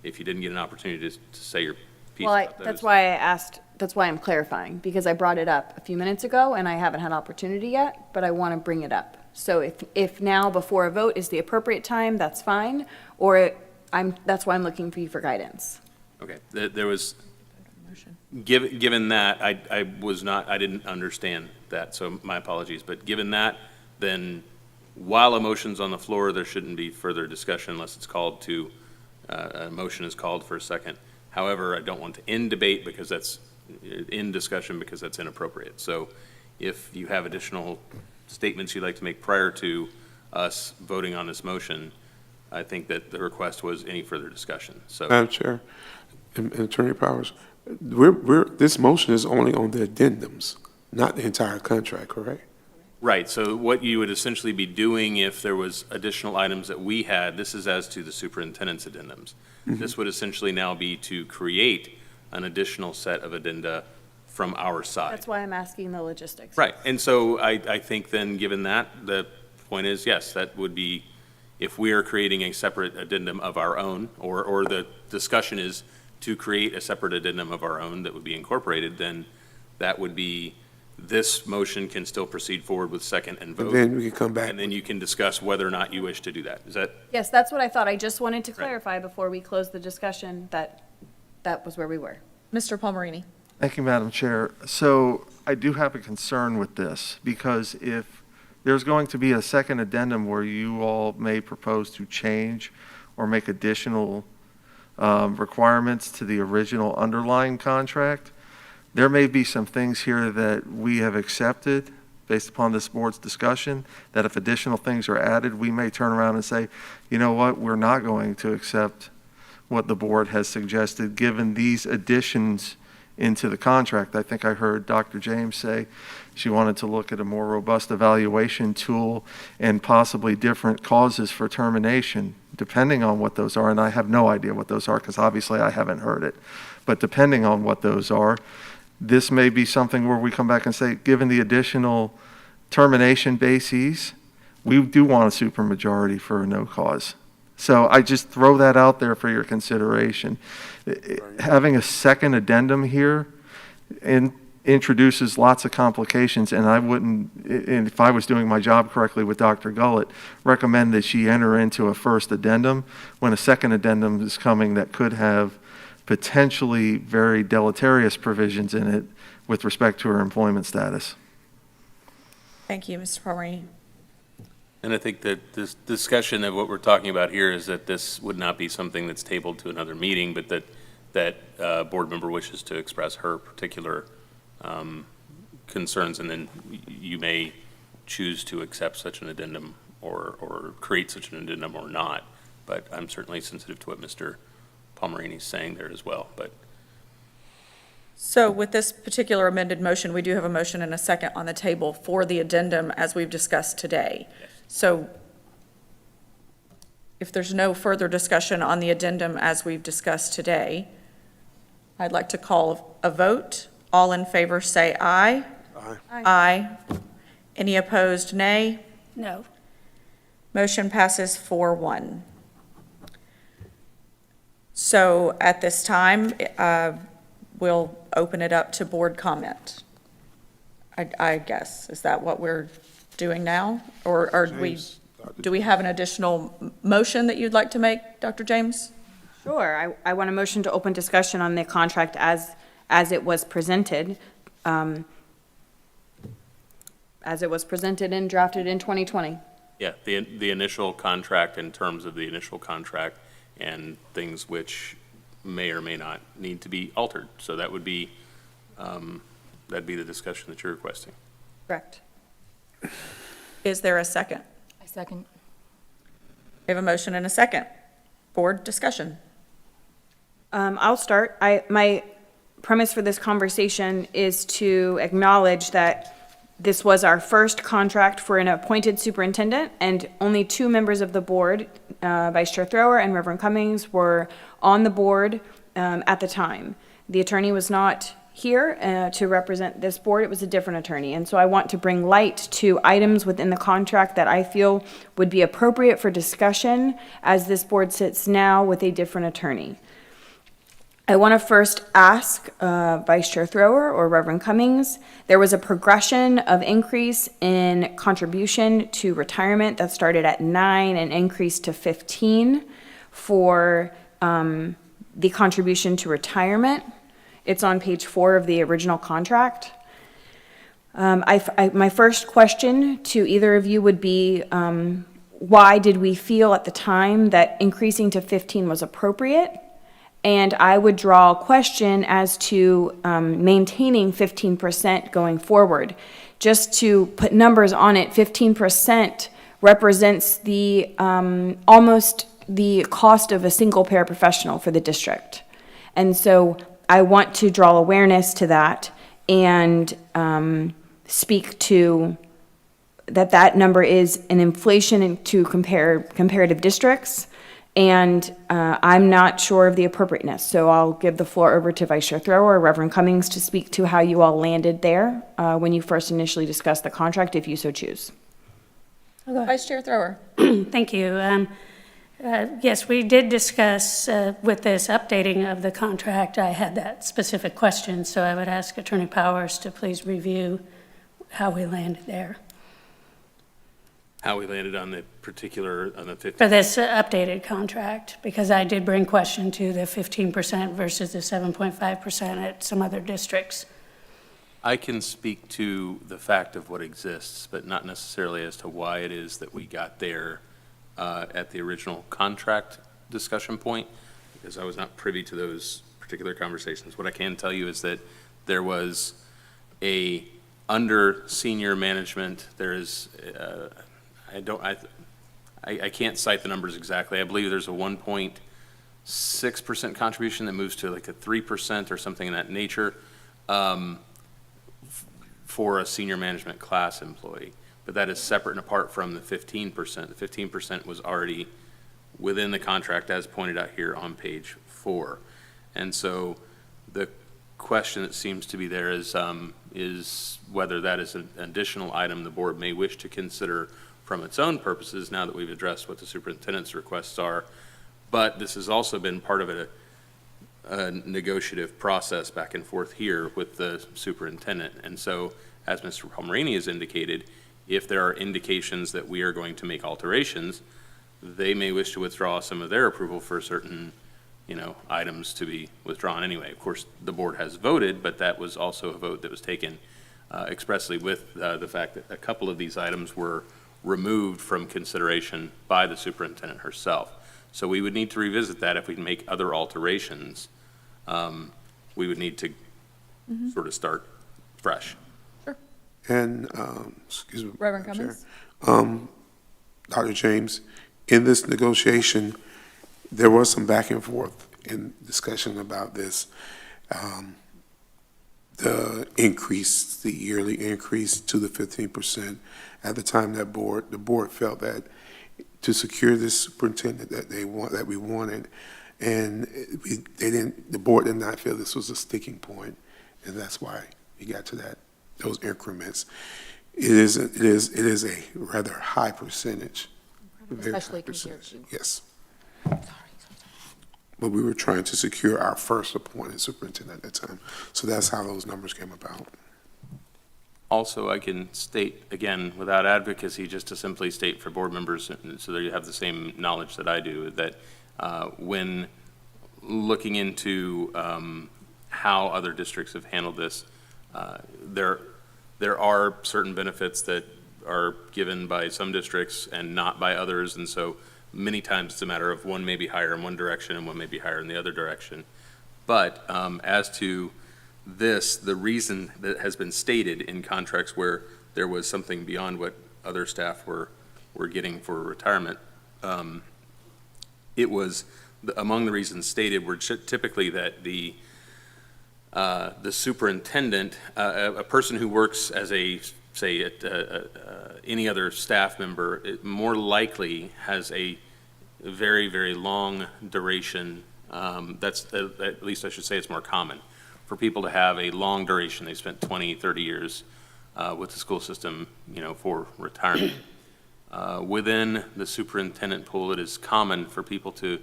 If you didn't get an opportunity to say your piece about those. That's why I asked, that's why I'm clarifying, because I brought it up a few minutes ago and I haven't had opportunity yet, but I want to bring it up. So if now before a vote is the appropriate time, that's fine, or that's why I'm looking for you for guidance. Okay, there was, given that, I didn't understand that, so my apologies, but given that, then while a motion's on the floor, there shouldn't be further discussion unless it's called to, a motion is called for a second. However, I don't want to end debate because that's, in discussion because that's inappropriate. So if you have additional statements you'd like to make prior to us voting on this motion, I think that the request was any further discussion, so. Madam Chair and Attorney Powers, This motion is only on the addendums, not the entire contract, correct? Right, so what you would essentially be doing if there was additional items that we had, this is as to the superintendent's addendums. This would essentially now be to create an additional set of addenda from our side. That's why I'm asking the logistics. Right, and so I think then, given that, the point is, yes, that would be, if we are creating a separate addendum of our own, or the discussion is to create a separate addendum of our own that would be incorporated, then that would be, this motion can still proceed forward with second and vote. And then we can come back. And then you can discuss whether or not you wish to do that. Is that, Yes, that's what I thought. I just wanted to Right. clarify before we close the discussion that that was where we were. Mr. Palmerini? Thank you, Madam Chair. So I do have a concern with this, because if there's going to be a second addendum where you all may propose to change or make additional requirements to the original underlying contract, there may be some things here that we have accepted based upon this board's discussion, that if additional things are added, we may turn around and say, you know what, we're not going to accept what the board has suggested, given these additions into the contract. I think I heard Dr. James say she wanted to look at a more robust evaluation tool and possibly different causes for termination, depending on what those are. And I have no idea what those are, because obviously I haven't heard it. But depending on what those are, this may be something where we come back and say, given the additional termination bases, we do want a supermajority for a no cause. So I just throw that out there for your consideration. Having a second addendum here introduces lots of complications, and I wouldn't, and if I was doing my job correctly with Dr. Gullett, recommend that she enter into a first addendum when a second addendum is coming that could have potentially very deleterious provisions in it with respect to her employment status. Thank you, Mr. Palmerini. and I think that this discussion of what we're talking about here is that this would not be something that's tabled to another meeting, but that board member wishes to express her particular concerns, and then you may choose to accept such an addendum or create such an addendum or not. But I'm certainly sensitive to what Mr. Palmerini is saying there as well. But So with this particular amended motion, we do have a motion and a second on the table for the addendum as we've discussed today. So if there's no further discussion on the addendum as we've discussed today, I'd like to call a vote. All in favor say aye. Aye. Aye. Any opposed, nay? No. Motion passes 4-1. So at this time, we'll open it up to board comment. I guess, is that what we're doing now? Or do we have an additional motion that you'd like to make, Dr. James? Sure, I want a motion to open discussion on the contract as it was presented, and drafted in 2020. yeah, the initial contract, in terms of the initial contract and things which may or may not need to be altered. So that would be, that'd be the discussion that you're requesting. Correct. Is there a second? I second. We have a motion and a second. Board discussion. I'll start. My premise for this conversation is to acknowledge that this was our first contract for an appointed superintendent, and only two members of the board, Vice Chair Thrower and Reverend Cummings, were on the board at the time. The attorney was not here to represent this board. It was a different attorney. And so I want to bring light to items within the contract that I feel would be appropriate for discussion as this board sits now with a different attorney. I want to first ask Vice Chair Thrower or Reverend Cummings, there was a progression of increase in contribution to retirement that started at 9 and increased to 15 for the contribution to retirement. It's on page 4 of the original contract. My first question to either of you would be, why did we feel at the time that increasing to 15 was appropriate? And I would draw a question as to maintaining 15% going forward. Just to put numbers on it, 15% represents the almost the cost of a single paraprofessional for the district. And so I want to draw awareness to that and speak to that number is an inflation to comparative districts, and I'm not sure of the appropriateness. So I'll give the floor over to Vice Chair Thrower, Reverend Cummings, to speak to how you all landed there when you first initially discussed the contract, if you so choose. Vice Chair Thrower. Thank you. Yes, we did discuss with this updating of the contract, I had that specific question, so I would ask Attorney Powers to please review how we landed there. How we landed on the particular, on the 50. For this updated contract, because I did bring question to the 15% versus the 7.5% at some other districts. I can speak to the fact of what exists, but not necessarily as to why it is that we got there at the original contract discussion point, because I was not privy to those particular conversations. What I can tell you is that there was under senior management, there is, I can't cite the numbers exactly. I believe there's a 1.6% contribution that moves to like a 3% or something in that nature for a senior management class employee. But that is separate and apart from the 15%. The 15% was already within the contract as pointed out here on page 4. And so the question that seems to be there is whether that is an additional item the board may wish to consider from its own purposes now that we've addressed what the superintendent's requests are. But this has also been part of a negotiative process back and forth here with the superintendent. And so, as Mr. Palmerini has indicated, if there are indications that we are going to make alterations, they may wish to withdraw some of their approval for certain, items to be withdrawn anyway. Of course, the board has voted, but that was also a vote that was taken expressly with the fact that a couple of these items were removed from consideration by the superintendent herself. So we would need to revisit that if we make other alterations. We would need to sort of start fresh. And, excuse me. Reverend Madam Cummings? Chair. Dr. James, in this negotiation, there was some back and forth in discussion about this. The increase, the yearly increase to the 15%. At the time the board felt that to secure this superintendent that we wanted, and the board did not feel this was a sticking point, and that's why we got to those increments. It is a rather high percentage. Especially compared to. Yes. But we were trying to secure our first appointed superintendent at that time. So that's how those numbers came about. Also, I can state, again, without advocacy, just to simply state for board members, so that you have the same knowledge that I do, that when looking into how other districts have handled this, there are certain benefits that are given by some districts and not by others, and so many times it's a matter of one may be higher in one direction and one may be higher in the other direction. But as to this, the reason that has been stated in contracts where there was something beyond what other staff were getting for retirement, it was, among the reasons stated were typically that the superintendent, a person who works as any other staff member, it more likely has a very, very long duration. That's, at least I should say it's more common for people to have a long duration. They spent 20, 30 years with the school system, for retirement. Within the superintendent pool, it is common for people to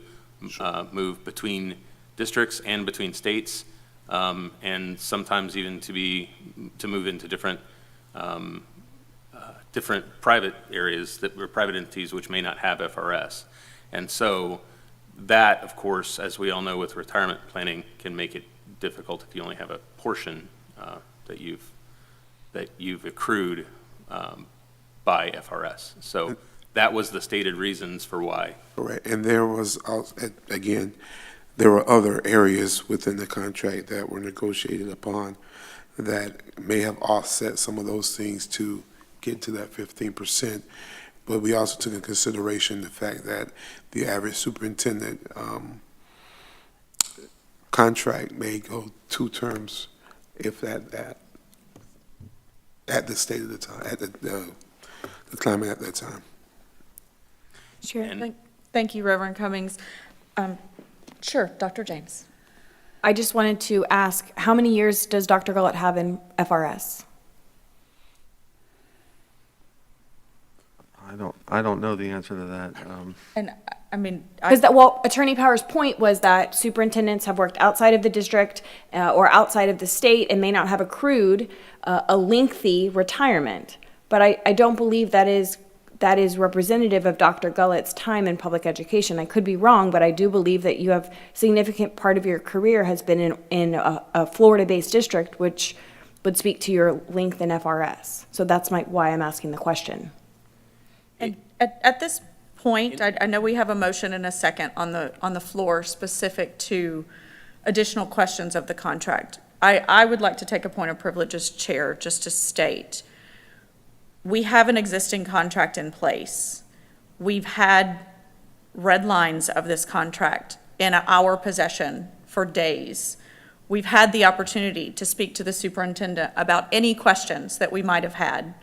move between districts and between states, and sometimes even to move into different private areas private entities which may not have FRS. And so that, of course, as we all know with retirement planning, can make it difficult if you only have a portion that you've accrued by FRS. So that was the stated reasons for why. Correct. And there was, again, there were other areas within the contract that were negotiated upon that may have offset some of those things to get to that 15%. But we also took into consideration the fact that the average superintendent contract may go 2 terms, if that, at the state of the time, at the climate at that time. Sure. Thank you, Reverend Cummings. Sure, Dr. James. I just wanted to ask, how many years does Dr. Gullett have in FRS? I don't know the answer to that. And, I mean, Because Attorney Power's point was that superintendents have worked outside of the district or outside of the state and may not have accrued a lengthy retirement. But I don't believe that is representative of Dr. Gullett's time in public education. I could be wrong, but I do believe that you have significant part of your career has been in a Florida-based district, which would speak to your length in FRS. So that's why I'm asking the question. And at this point, I know we have a motion and a second on the floor specific to additional questions of the contract. I would like to take a point of privilege as chair, just to state, we have an existing contract in place. We've had red lines of this contract in our possession for days. We've had the opportunity to speak to the superintendent about any questions that we might have had.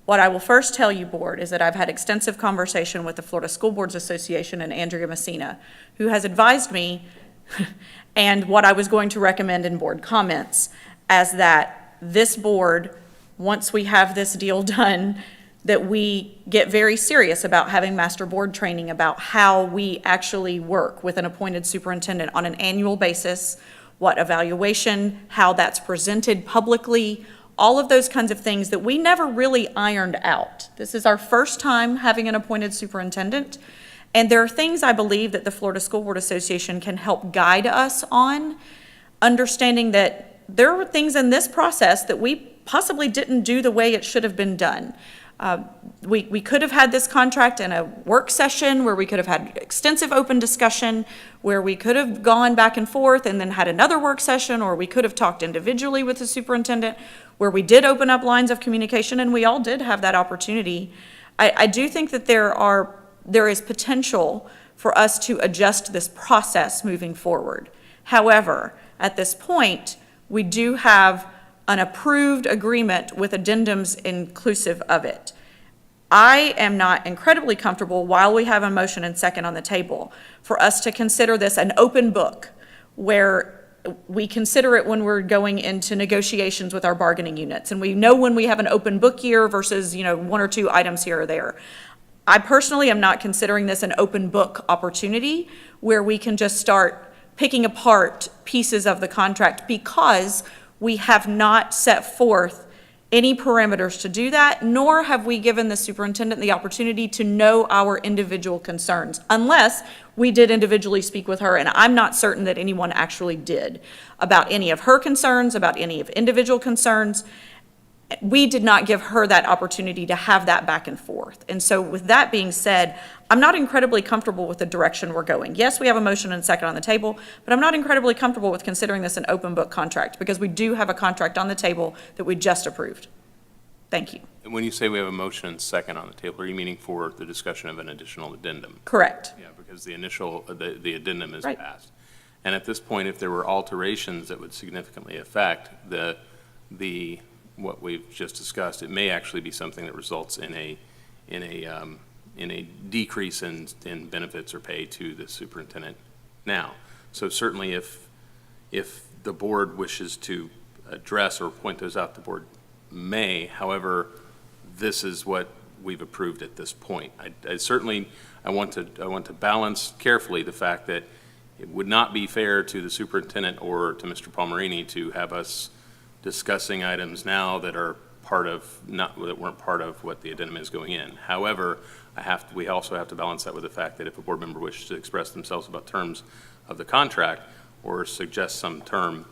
What I will first tell you, board, is that I've had extensive conversation with the Florida School Boards Association and Andrea Messina, who has advised me and what I was going to recommend in board comments, as that this board, once we have this deal done, that we get very serious about having master board training about how we actually work with an appointed superintendent on an annual basis, what evaluation, how that's presented publicly, all of those kinds of things that we never really ironed out. This is our first time having an appointed superintendent, and there are things I believe that the Florida School Board Association can help guide us on, understanding that there were things in this process that we possibly didn't do the way it should have been done. We could have had this contract in a work session where we could have had extensive open discussion, where we could have gone back and forth and then had another work session, or we could have talked individually with the superintendent, where we did open up lines of communication, and we all did have that opportunity. I do think that there is potential for us to adjust this process moving forward. However, at this point, we do have an approved agreement with addendums inclusive of it. I am not incredibly comfortable, while we have a motion and second on the table, for us to consider this an open book, where we consider it when we're going into negotiations with our bargaining units, and we know when we have an open book year versus, 1 or 2 items here or there. I personally am not considering this an open book opportunity where we can just start picking apart pieces of the contract, because we have not set forth any parameters to do that, nor have we given the superintendent the opportunity to know our individual concerns, unless we did individually speak with her, and I'm not certain that anyone actually did, about any of her concerns, about any of individual concerns. We did not give her that opportunity to have that back and forth. And so with that being said, I'm not incredibly comfortable with the direction we're going. Yes, we have a motion and second on the table, but I'm not incredibly comfortable with considering this an open book contract, because we do have a contract on the table that we just approved. Thank you. And when you say we have a motion and second on the table, are you meaning for the discussion of an additional addendum? Correct. Yeah, because the initial, the addendum is Right. passed. And at this point, if there were alterations that would significantly affect what we've just discussed, it may actually be something that results in a decrease in benefits or pay to the superintendent now. So certainly if the board wishes to address or point those out, the board may. However, this is what we've approved at this point. I certainly want to balance carefully the fact that it would not be fair to the superintendent or to Mr. Palmerini to have us discussing items now that are that weren't part of what the addendum is going in. However, we also have to balance that with the fact that if a board member wishes to express themselves about terms of the contract or suggest some term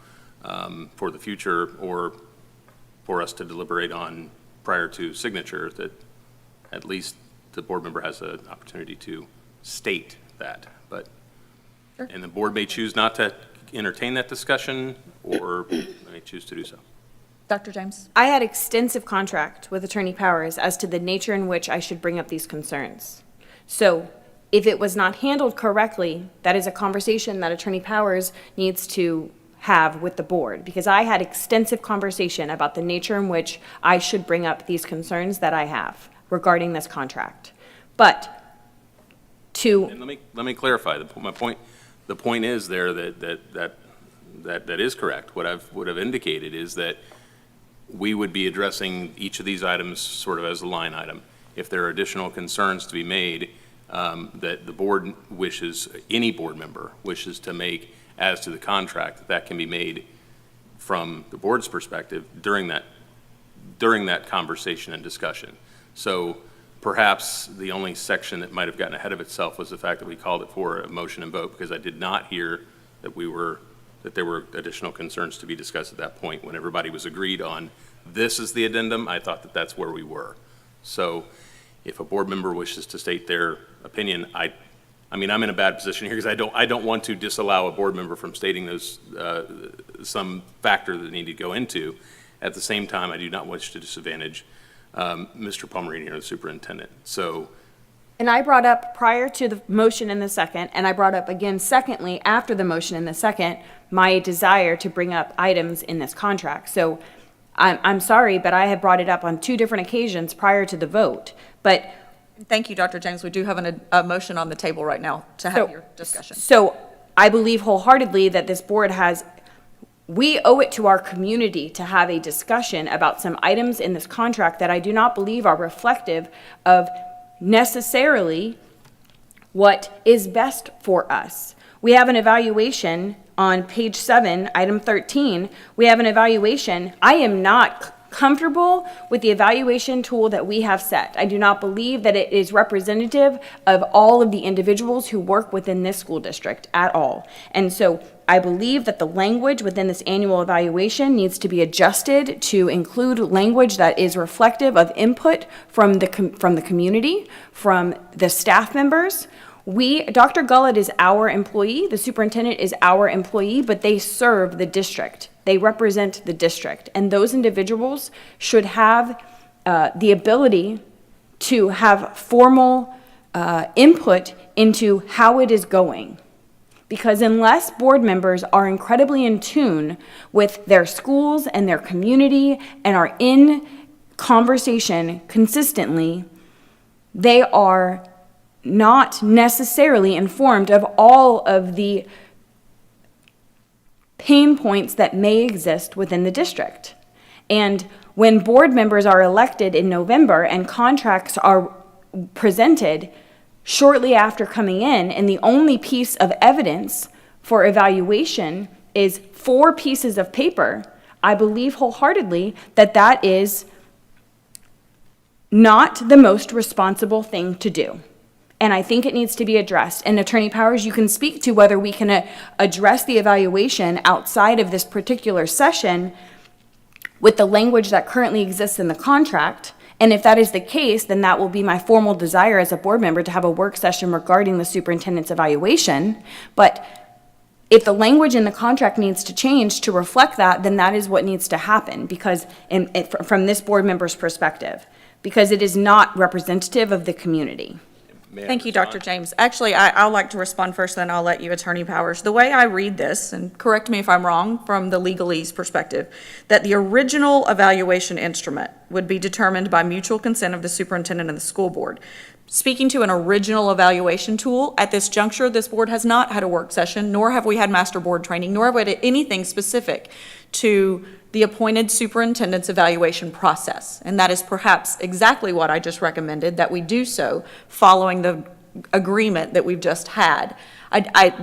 for the future, or for us to deliberate on prior to signature, that at least the board member has an opportunity to state that. But, Sure. And the board may choose not to entertain that discussion, or may choose to do so. Dr. James? I had extensive contract with Attorney Powers as to the nature in which I should bring up these concerns. So if it was not handled correctly, that is a conversation that Attorney Powers needs to have with the board, because I had extensive conversation about the nature in which I should bring up these concerns that I have regarding this contract. But And let me clarify, the point is there that is correct. What I've indicated is that we would be addressing each of these items sort of as a line item. If there are additional concerns to be made, that the board wishes, any board member wishes to make as to the contract, that can be made from the board's perspective during that conversation and discussion. So perhaps the only section that might have gotten ahead of itself was the fact that we called it for a motion and vote, because I did not hear that there were additional concerns to be discussed at that point. When everybody was agreed on this is the addendum, I thought that that's where we were. So if a board member wishes to state their opinion, I mean, I'm in a bad position here because I don't want to disallow a board member from stating those, some factor that they need to go into. At the same time, I do not wish to disadvantage Mr. Palmerini or the superintendent. So, and I brought up prior to the motion in the second, and I brought up again secondly after the motion in the second, my desire to bring up items in this contract. So I'm sorry, but I have brought it up on 2 different occasions prior to the vote. But Thank you, Dr. James. We do have a motion on the table right now to have your discussion. So I believe wholeheartedly that this board we owe it to our community to have a discussion about some items in this contract that I do not believe are reflective of necessarily what is best for us. We have an evaluation on page 7, item 13. We have an evaluation. I am not comfortable with the evaluation tool that we have set. I do not believe that it is representative of all of the individuals who work within this school district at all. And so I believe that the language within this annual evaluation needs to be adjusted to include language that is reflective of input from the community, from the staff members. Dr. Gullett is our employee, the superintendent is our employee, but they serve the district. They represent the district, and those individuals should have the ability to have formal input into how it is going. Because unless board members are incredibly in tune with their schools and their community and are in conversation consistently, they are not necessarily informed of all of the pain points that may exist within the district. And when board members are elected in November and contracts are presented shortly after coming in, and the only piece of evidence for evaluation is 4 pieces of paper, I believe wholeheartedly that that is not the most responsible thing to do. And I think it needs to be addressed. And Attorney Powers, you can speak to whether we can address the evaluation outside of this particular session with the language that currently exists in the contract. And if that is the case, then that will be my formal desire as a board member to have a work session regarding the superintendent's evaluation. But if the language in the contract needs to change to reflect that, then that is what needs to happen, because from this board member's perspective, because it is not representative of the community. Thank you, Dr. James. Actually, I'll like to respond first, then I'll let you, Attorney Powers. The way I read this, and correct me if I'm wrong from the legalese perspective, that the original evaluation instrument would be determined by mutual consent of the superintendent and the school board. Speaking to an original evaluation tool, at this juncture, this board has not had a work session, nor have we had master board training, nor have we had anything specific to the appointed superintendent's evaluation process. And that is perhaps exactly what I just recommended, that we do so following the agreement that we've just had.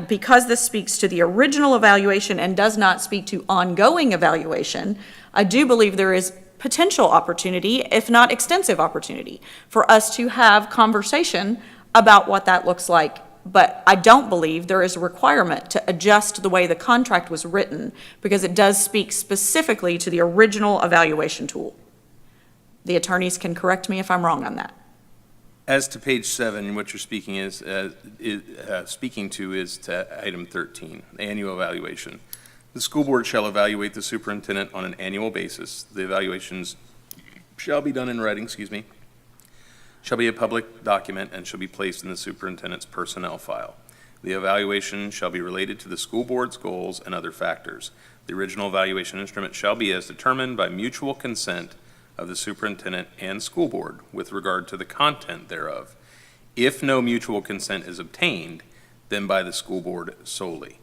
Because this speaks to the original evaluation and does not speak to ongoing evaluation, I do believe there is potential opportunity, if not extensive opportunity, for us to have conversation about what that looks like. But I don't believe there is a requirement to adjust the way the contract was written, because it does speak specifically to the original evaluation tool. The attorneys can correct me if I'm wrong on that. as to page 7, what you're speaking speaking to is to item 13, annual evaluation. The school board shall evaluate the superintendent on an annual basis. The evaluations shall be done in writing, shall be a public document and shall be placed in the superintendent's personnel file. The evaluation shall be related to the school board's goals and other factors. The original evaluation instrument shall be as determined by mutual consent of the superintendent and school board with regard to the content thereof. If no mutual consent is obtained, then by the school board solely.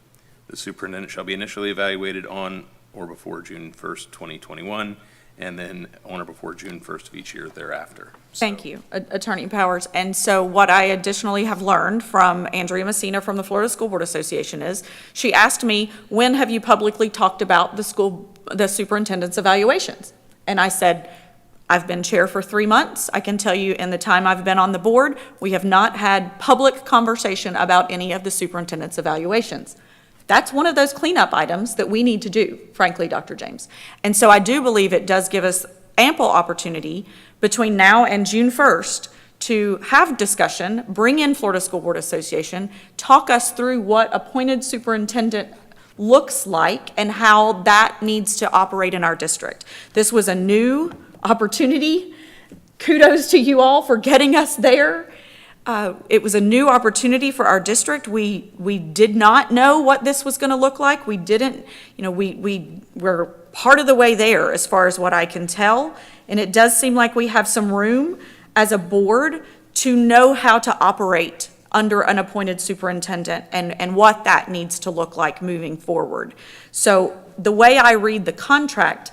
The superintendent shall be initially evaluated on or before June 1st, 2021, and then on or before June 1st of each year thereafter. Thank you, Attorney Powers. And so what I additionally have learned from Andrea Messina from the Florida School Board Association is, she asked me, when have you publicly talked about the superintendent's evaluations? And I said, I've been chair for 3 months. I can tell you in the time I've been on the board, we have not had public conversation about any of the superintendent's evaluations. That's one of those cleanup items that we need to do, frankly, Dr. James. And so I do believe it does give us ample opportunity between now and June 1st to have discussion, bring in Florida School Board Association, talk us through what appointed superintendent looks like and how that needs to operate in our district. This was a new opportunity. Kudos to you all for getting us there. It was a new opportunity for our district. We did not know what this was going to look like. We didn't, we're part of the way there as far as what I can tell. And it does seem like we have some room as a board to know how to operate under an appointed superintendent and what that needs to look like moving forward. So the way I read the contract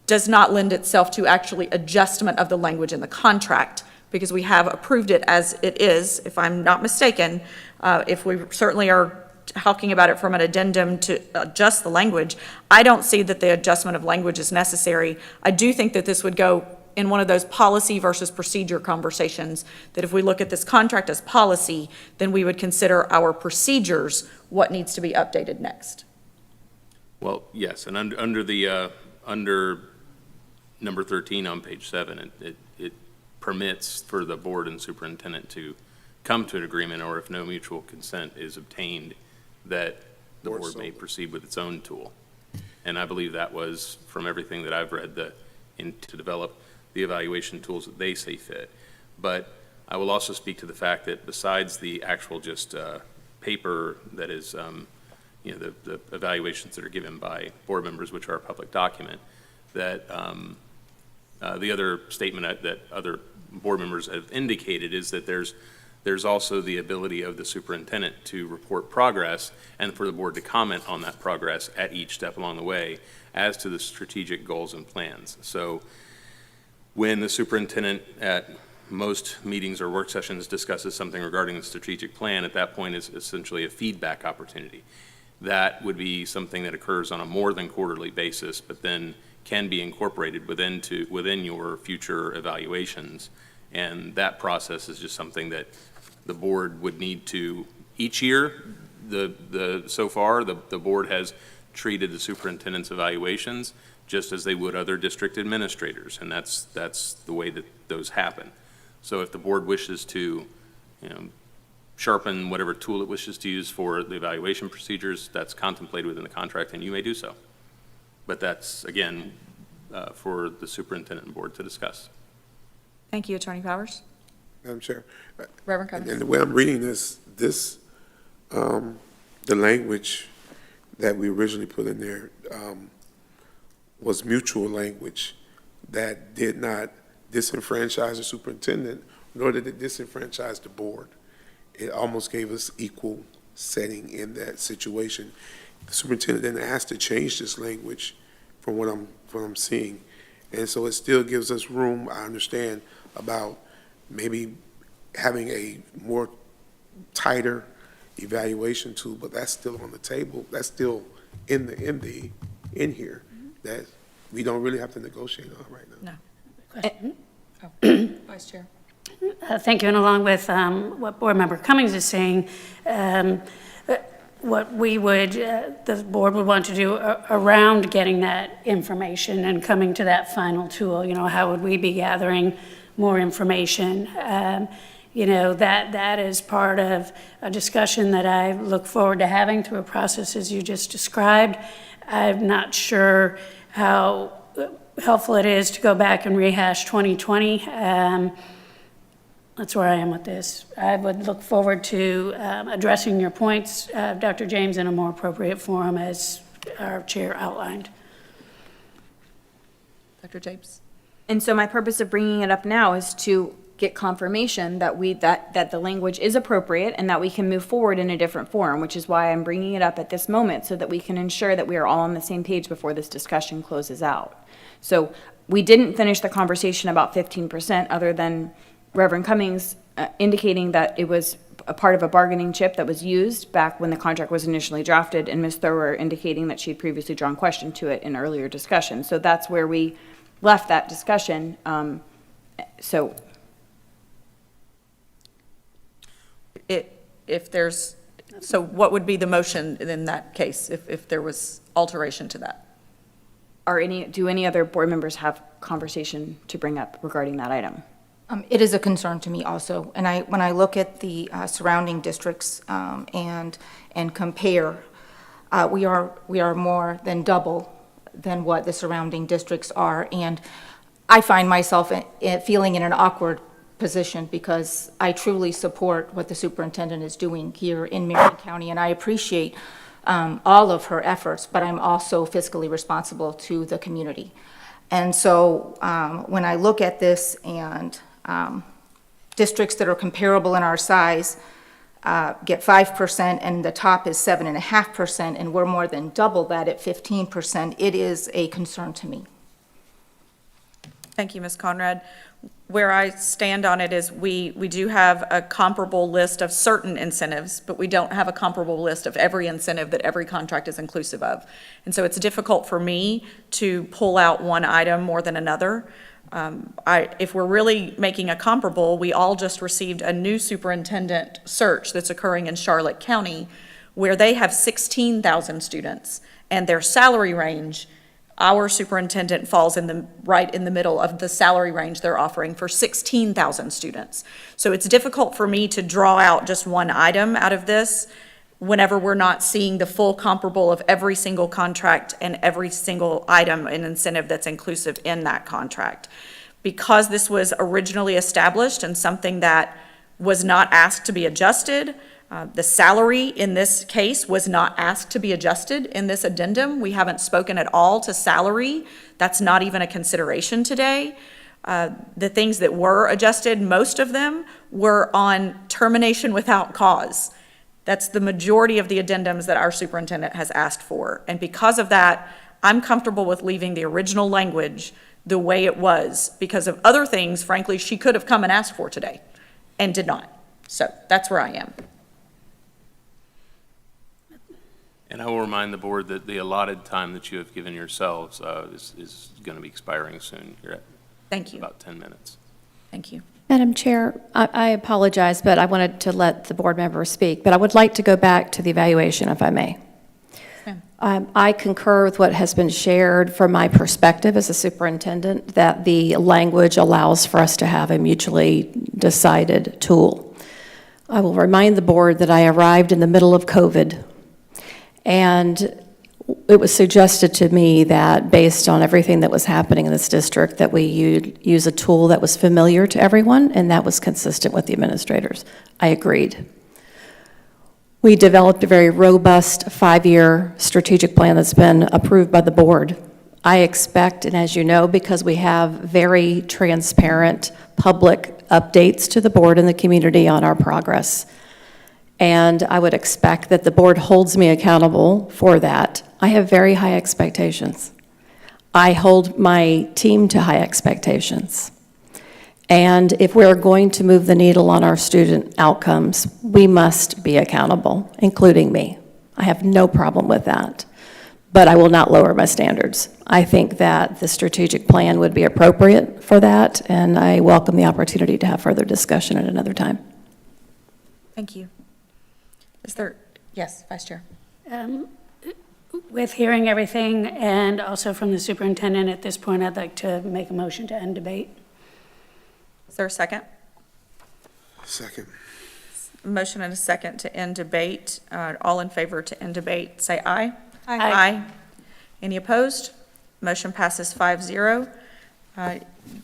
does not lend itself to actually adjustment of the language in the contract, because we have approved it as it is, if I'm not mistaken. If we certainly are talking about it from an addendum to adjust the language, I don't see that the adjustment of language is necessary. I do think that this would go in one of those policy versus procedure conversations, that if we look at this contract as policy, then we would consider our procedures what needs to be updated next. Well, yes, and under number 13 on page 7, it permits for the board and superintendent to come to an agreement, or if no mutual consent is obtained, that the board may proceed with its own tool. And I believe that was, from everything that I've read, to develop the evaluation tools that they see fit. But I will also speak to the fact that besides the actual just paper that is, the evaluations that are given by board members, which are a public document, that the other statement that other board members have indicated is that there's also the ability of the superintendent to report progress and for the board to comment on that progress at each step along the way as to the strategic goals and plans. So when the superintendent at most meetings or work sessions discusses something regarding the strategic plan, at that point is essentially a feedback opportunity. That would be something that occurs on a more than quarterly basis, but then can be incorporated within your future evaluations. And that process is just something that the board would need to, each year, so far, the board has treated the superintendent's evaluations just as they would other district administrators, and that's the way that those happen. So if the board wishes to, sharpen whatever tool it wishes to use for the evaluation procedures, that's contemplated within the contract, and you may do so. But that's, again, for the superintendent and board to discuss. Thank you, Attorney Powers. Madam Chair. Reverend Cummings. And the way I'm reading this, the language that we originally put in there was mutual language that did not disenfranchise the superintendent, nor did it disenfranchise the board. It almost gave us equal setting in that situation. The superintendent didn't ask to change this language from what I'm seeing. And so it still gives us room, I understand, about maybe having a more tighter evaluation tool, but that's still on the table. That's still in here that we don't really have to negotiate on right now. No. Question? Vice Chair. Thank you, and along with what Board Member Cummings is saying, what we would, the board would want to do around getting that information and coming to that final tool, how would we be gathering more information? That is part of a discussion that I look forward to having through a process as you just described. I'm not sure how helpful it is to go back and rehash 2020. that's where I am with this. I would look forward to addressing your points, Dr. James, in a more appropriate forum as our chair outlined. Dr. James? And so my purpose of bringing it up now is to get confirmation that that the language is appropriate and that we can move forward in a different forum, which is why I'm bringing it up at this moment, so that we can ensure that we are all on the same page before this discussion closes out. So we didn't finish the conversation about 15%, other than Reverend Cummings indicating that it was a part of a bargaining chip that was used back when the contract was initially drafted, and Ms. Thrower indicating that she had previously drawn question to it in earlier discussion. So that's where we left that discussion. So So what would be the motion in that case, if there was alteration to that? do any other board members have conversation to bring up regarding that item? It is a concern to me also, and when I look at the surrounding districts and compare, we are more than double than what the surrounding districts are, and I find myself feeling in an awkward position because I truly support what the superintendent is doing here in Marion County, and I appreciate all of her efforts, but I'm also fiscally responsible to the community. And so when I look at this and districts that are comparable in our size get 5%, and the top is 7.5%, and we're more than double that at 15%, it is a concern to me. Thank you, Ms. Conrad. Where I stand on it is we do have a comparable list of certain incentives, but we don't have a comparable list of every incentive that every contract is inclusive of. And so it's difficult for me to pull out one item more than another. If we're really making a comparable, we all just received a new superintendent search that's occurring in Charlotte County, where they have 16,000 students, and their salary range, our superintendent falls right in the middle of the salary range they're offering for 16,000 students. So it's difficult for me to draw out just one item out of this whenever we're not seeing the full comparable of every single contract and every single item and incentive that's inclusive in that contract. Because this was originally established and something that was not asked to be adjusted, the salary in this case was not asked to be adjusted in this addendum. We haven't spoken at all to salary. That's not even a consideration today. The things that were adjusted, most of them were on termination without cause. That's the majority of the addendums that our superintendent has asked for. And because of that, I'm comfortable with leaving the original language the way it was, because of other things, frankly, she could have come and asked for today and did not. So that's where I am. And I will remind the board that the allotted time that you have given yourselves is going to be expiring soon. You're at Thank you. about 10 minutes. Thank you. Madam Chair, I apologize, but I wanted to let the board member speak, but I would like to go back to the evaluation, if I may. I concur with what has been shared from my perspective as a superintendent, that the language allows for us to have a mutually decided tool. I will remind the board that I arrived in the middle of COVID, and it was suggested to me that based on everything that was happening in this district, that we use a tool that was familiar to everyone, and that was consistent with the administrators. I agreed. We developed a very robust 5-year strategic plan that's been approved by the board. I expect, and as you know, because we have very transparent public updates to the board and the community on our progress, and I would expect that the board holds me accountable for that. I have very high expectations. I hold my team to high expectations. And if we're going to move the needle on our student outcomes, we must be accountable, including me. I have no problem with that, but I will not lower my standards. I think that the strategic plan would be appropriate for that, and I welcome the opportunity to have further discussion at another time. Thank you. Is there, yes, Vice Chair. With hearing everything and also from the superintendent at this point, I'd like to make a motion to end debate. Is there a second? Second. Motion and a second to end debate. All in favor to end debate, say aye. Aye. Aye. Any opposed? Motion passes 5-0.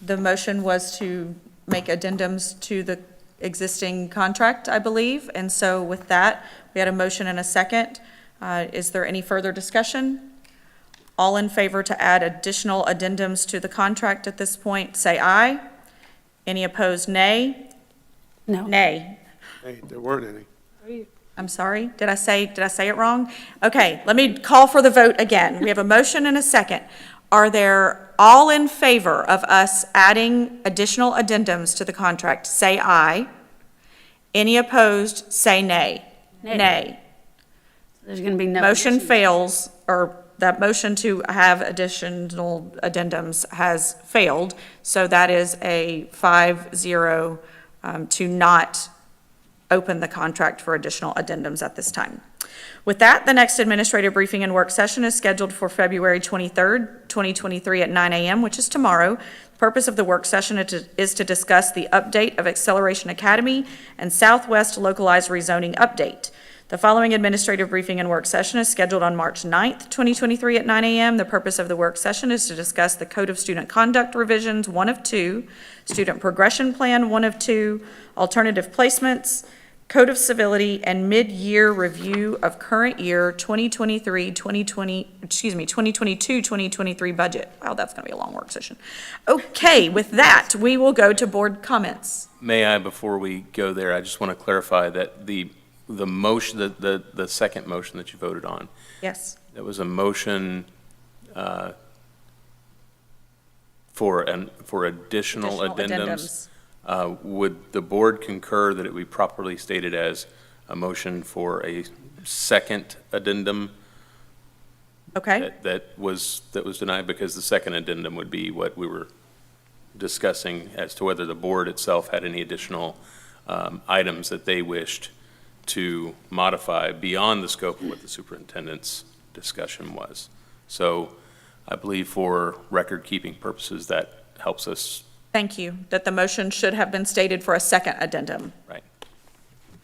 The motion was to make addendums to the existing contract, I believe. And so with that, we had a motion and a second. Is there any further discussion? All in favor to add additional addendums to the contract at this point, say aye. Any opposed, nay? No. Nay. Hey, there weren't any. I'm sorry, did I say it wrong? Okay, let me call for the vote again. We have a motion and a second. Are there all in favor of us adding additional addendums to the contract? Say aye. Any opposed, say nay. Nay. There's going to be no. Motion additions. fails, or that motion to have additional addendums has failed. So that is a 5-0 to not open the contract for additional addendums at this time. With that, the next administrative briefing and work session is scheduled for February 23rd, 2023 at 9 a.m., which is tomorrow. The purpose of the work session is to discuss the update of Acceleration Academy and Southwest Localized Rezoning Update. The following administrative briefing and work session is scheduled on March 9th, 2023 at 9 a.m. The purpose of the work session is to discuss the Code of Student Conduct revisions 1 of 2, Student Progression Plan 1 of 2, alternative placements, Code of Civility, and mid-year review of current year 2022-2023 budget. Wow, that's going to be a long work session. Okay, with that, we will go to board comments. May I, before we go there, I just want to clarify that the motion, the second motion that you voted on, Yes. that was a motion for additional addendums. Would the board concur that it be properly stated as a motion for a second addendum? Okay, That was denied, because the second addendum would be what we were discussing as to whether the board itself had any additional items that they wished to modify beyond the scope of what the superintendent's discussion was. So I believe for record-keeping purposes, that helps us. thank you, that the motion should have been stated for a second addendum. Right.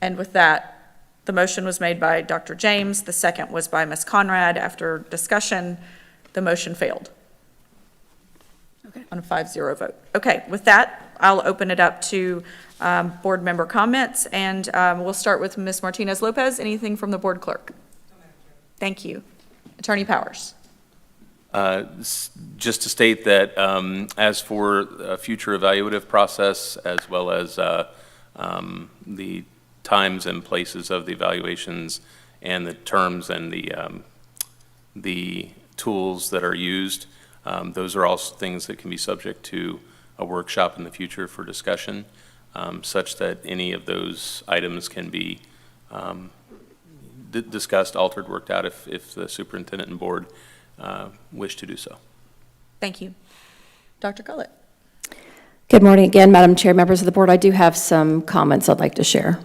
And with that, the motion was made by Dr. James, the second was by Ms. Conrad. After discussion, the motion failed. Okay. On a 5-0 vote. Okay, with that, I'll open it up to board member comments, and we'll start with Ms. Martinez Lopez. Anything from the board clerk? Thank you. Attorney Powers. Just to state that as for a future evaluative process, as well as the times and places of the evaluations and the terms and the tools that are used, those are also things that can be subject to a workshop in the future for discussion, such that any of those items can be discussed, altered, worked out if the superintendent and board wish to do so. Thank you. Dr. Gullett. Good morning again, Madam Chair, members of the board. I do have some comments I'd like to share.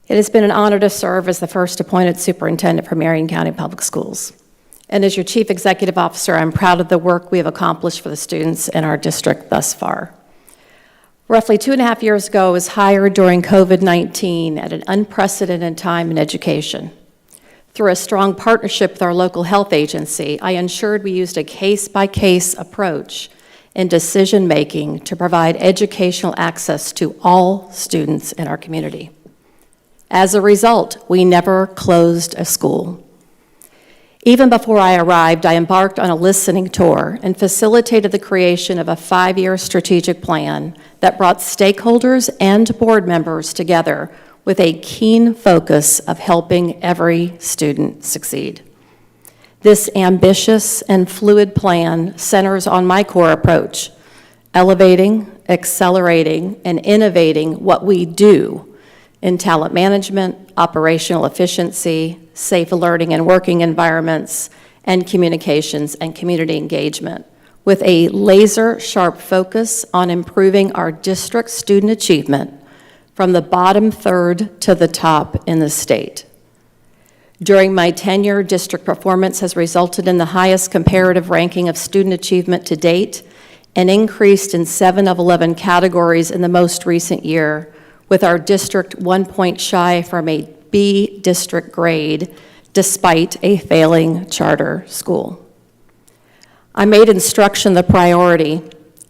It has been an honor to serve as the first appointed superintendent for Marion County Public Schools. And as your Chief Executive Officer, I'm proud of the work we have accomplished for the students in our district thus far. Roughly 2.5 years ago, I was hired during COVID-19 at an unprecedented time in education. Through a strong partnership with our local health agency, I ensured we used a case-by-case approach in decision-making to provide educational access to all students in our community. As a result, we never closed a school. Even before I arrived, I embarked on a listening tour and facilitated the creation of a 5-year strategic plan that brought stakeholders and board members together with a keen focus of helping every student succeed. This ambitious and fluid plan centers on my core approach: elevating, accelerating, and innovating what we do in talent management, operational efficiency, safe learning and working environments, and communications and community engagement, with a laser-sharp focus on improving our district student achievement from the bottom third to the top in the state. During my tenure, district performance has resulted in the highest comparative ranking of student achievement to date and increased in 7 of 11 categories in the most recent year, with our district 1 point shy from a B district grade despite a failing charter school. I made instruction the priority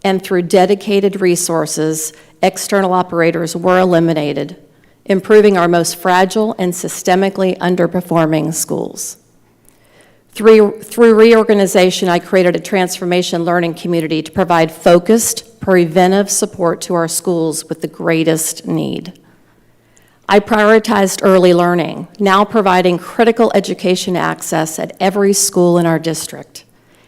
and through dedicated resources, external operators were eliminated, improving our most fragile and systemically underperforming schools. Through reorganization, I created a transformation learning community to provide focused, preventive support to our schools with the greatest need. I prioritized early learning, now providing critical education access at every school in our district.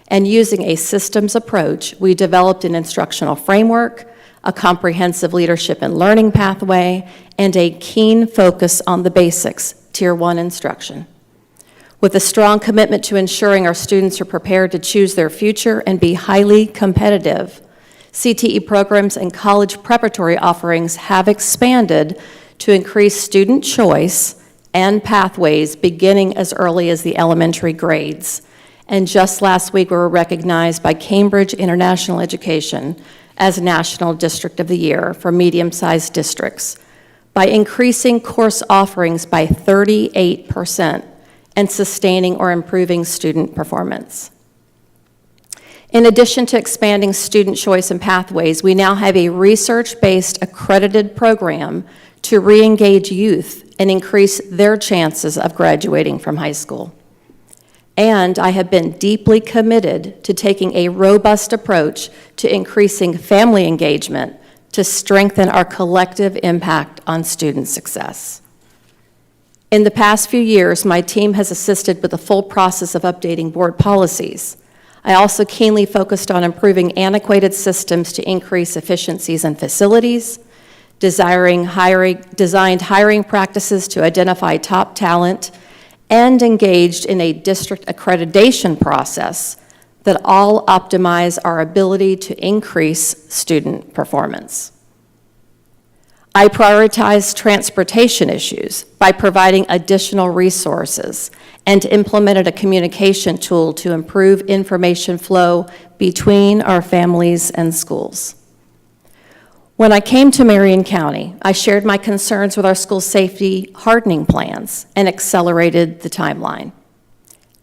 And using a systems approach, we developed an instructional framework, a comprehensive leadership and learning pathway, and a keen focus on the basics, Tier 1 instruction. With a strong commitment to ensuring our students are prepared to choose their future and be highly competitive, CTE programs and college preparatory offerings have expanded to increase student choice and pathways beginning as early as the elementary grades. And just last week, we were recognized by Cambridge International Education as National District of the Year for medium-sized districts by increasing course offerings by 38% and sustaining or improving student performance. In addition to expanding student choice and pathways, we now have a research-based accredited program to re-engage youth and increase their chances of graduating from high school. And I have been deeply committed to taking a robust approach to increasing family engagement to strengthen our collective impact on student success. In the past few years, my team has assisted with the full process of updating board policies. I also keenly focused on improving antiquated systems to increase efficiencies in facilities, designed hiring practices to identify top talent, and engaged in a district accreditation process that all optimize our ability to increase student performance. I prioritized transportation issues by providing additional resources and implemented a communication tool to improve information flow between our families and schools. When I came to Marion County, I shared my concerns with our school safety hardening plans and accelerated the timeline.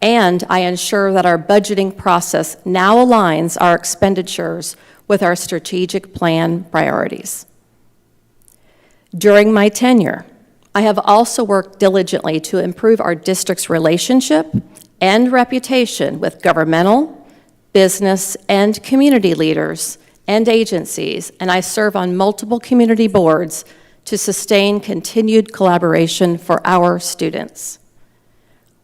And I ensure that our budgeting process now aligns our expenditures with our strategic plan priorities. During my tenure, I have also worked diligently to improve our district's relationship and reputation with governmental, business, and community leaders and agencies, and I serve on multiple community boards to sustain continued collaboration for our students.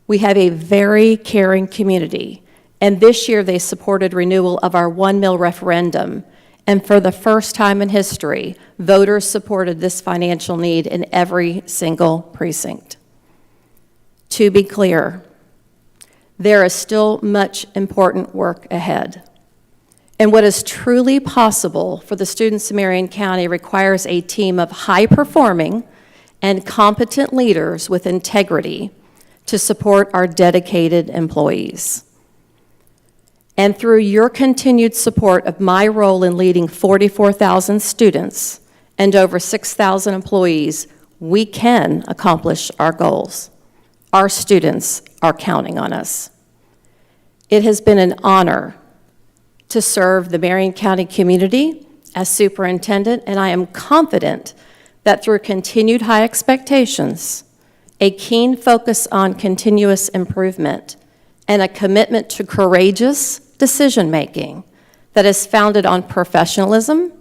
We have a very caring community, and this year they supported renewal of our 1 mil referendum, and for the first time in history, voters supported this financial need in every single precinct. To be clear, there is still much important work ahead. And what is truly possible for the students of Marion County requires a team of high-performing and competent leaders with integrity to support our dedicated employees. And through your continued support of my role in leading 44,000 students and over 6,000 employees, we can accomplish our goals. Our students are counting on us. It has been an honor to serve the Marion County community as superintendent, and I am confident that through continued high expectations, a keen focus on continuous improvement, and a commitment to courageous decision-making that is founded on professionalism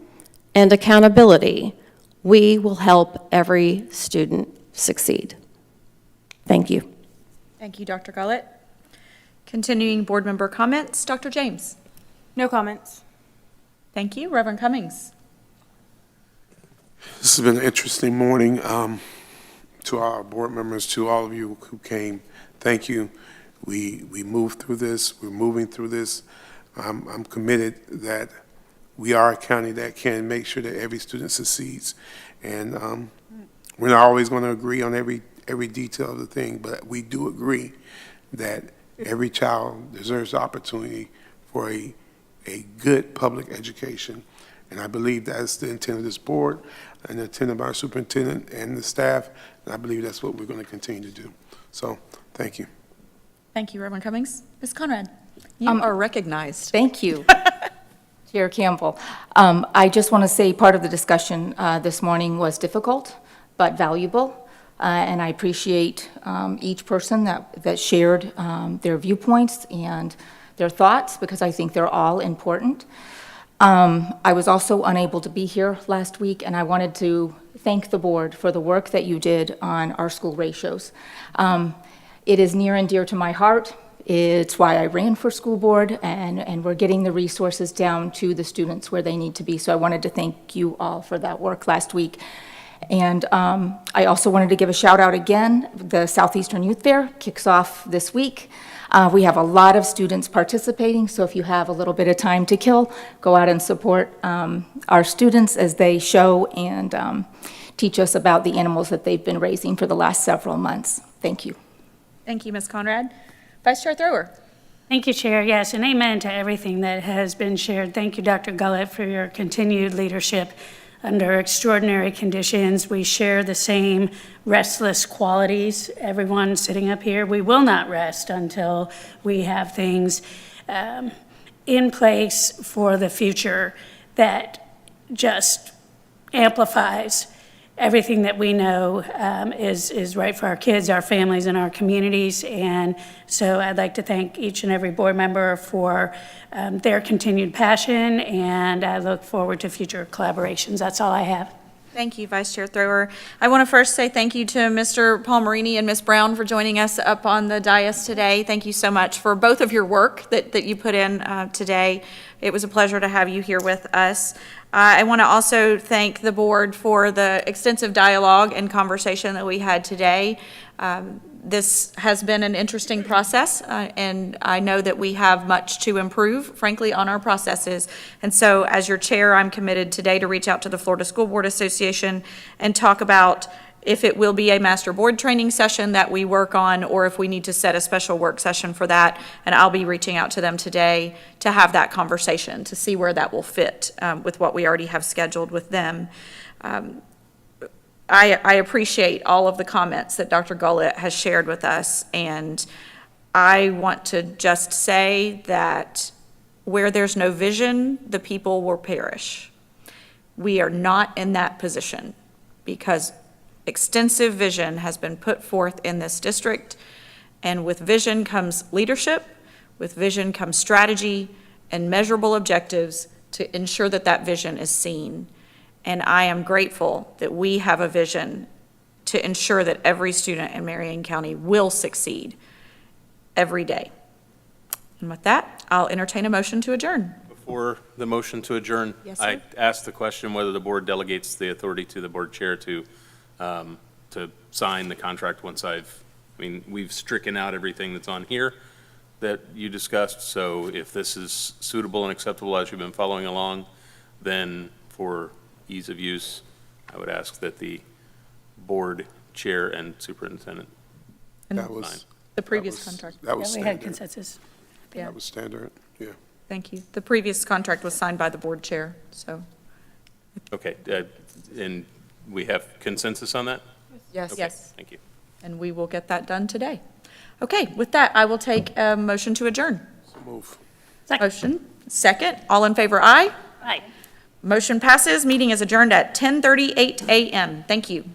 and accountability, we will help every student succeed. Thank you. Thank you, Dr. Gullett. Continuing board member comments, Dr. James. No comments. Thank you, Reverend Cummings. This has been an interesting morning. To our board members, to all of you who came, thank you. We moved through this. We're moving through this. I'm committed that we are a county that can make sure that every student succeeds. And we're not always going to agree on every detail of the thing, but we do agree that every child deserves the opportunity for a good public education. And I believe that's the intent of this board and the intent of our superintendent and the staff. And I believe that's what we're going to continue to do. So, thank you. Thank you, Reverend Cummings. Ms. Conrad, you are recognized. Thank you. Chair Campbell, I just want to say part of the discussion this morning was difficult but valuable, and I appreciate each person that shared their viewpoints and their thoughts, because I think they're all important. I was also unable to be here last week, and I wanted to thank the board for the work that you did on our school ratios. It is near and dear to my heart. It's why I ran for school board, and we're getting the resources down to the students where they need to be. So I wanted to thank you all for that work last week. And I also wanted to give a shout out again. The Southeastern Youth Fair kicks off this week. We have a lot of students participating, so if you have a little bit of time to kill, go out and support our students as they show and teach us about the animals that they've been raising for the last several months. Thank you. Thank you, Ms. Conrad. Vice Chair Thrower. Thank you, Chair. Yes, and amen to everything that has been shared. Thank you, Dr. Gullett, for your continued leadership under extraordinary conditions. We share the same restless qualities. Everyone sitting up here, we will not rest until we have things in place for the future that just amplifies everything that we know is right for our kids, our families, and our communities. And so I'd like to thank each and every board member for their continued passion, and I look forward to future collaborations. That's all I have. Thank you, Vice Chair Thrower. I want to first say thank you to Mr. Palmerini and Ms. Brown for joining us up on the dais today. Thank you so much for both of your work that you put in today. It was a pleasure to have you here with us. I want to also thank the board for the extensive dialogue and conversation that we had today. This has been an interesting process, and I know that we have much to improve, frankly, on our processes. And so, as your chair, I'm committed today to reach out to the Florida School Board Association and talk about if it will be a master board training session that we work on, or if we need to set a special work session for that. And I'll be reaching out to them today to have that conversation, to see where that will fit with what we already have scheduled with them. I appreciate all of the comments that Dr. Gullett has shared with us, and I want to just say that where there's no vision, the people will perish. We are not in that position because extensive vision has been put forth in this district, and with vision comes leadership, with vision comes strategy and measurable objectives to ensure that that vision is seen. And I am grateful that we have a vision to ensure that every student in Marion County will succeed every day. And with that, I'll entertain a motion to adjourn. Before the motion to adjourn, Yes, sir. I asked the question whether the board delegates the authority to the board chair to sign the contract once we've stricken out everything that's on here that you discussed. So if this is suitable and acceptable as you've been following along, then for ease of use, I would ask that the board chair and superintendent That sign. was, The previous was- contract. that was Yeah, we had standard. consensus. Yeah, That was standard, yeah. thank you. The previous contract was signed by the board chair, so. Okay, and we have consensus on that? Yes. Okay, Yes, thank you. and we will get that done today. Okay, with that, I will take a motion to adjourn. So move. Motion, second. All in favor, aye. Right. Motion passes. Meeting is adjourned at 10:38 a.m. Thank you.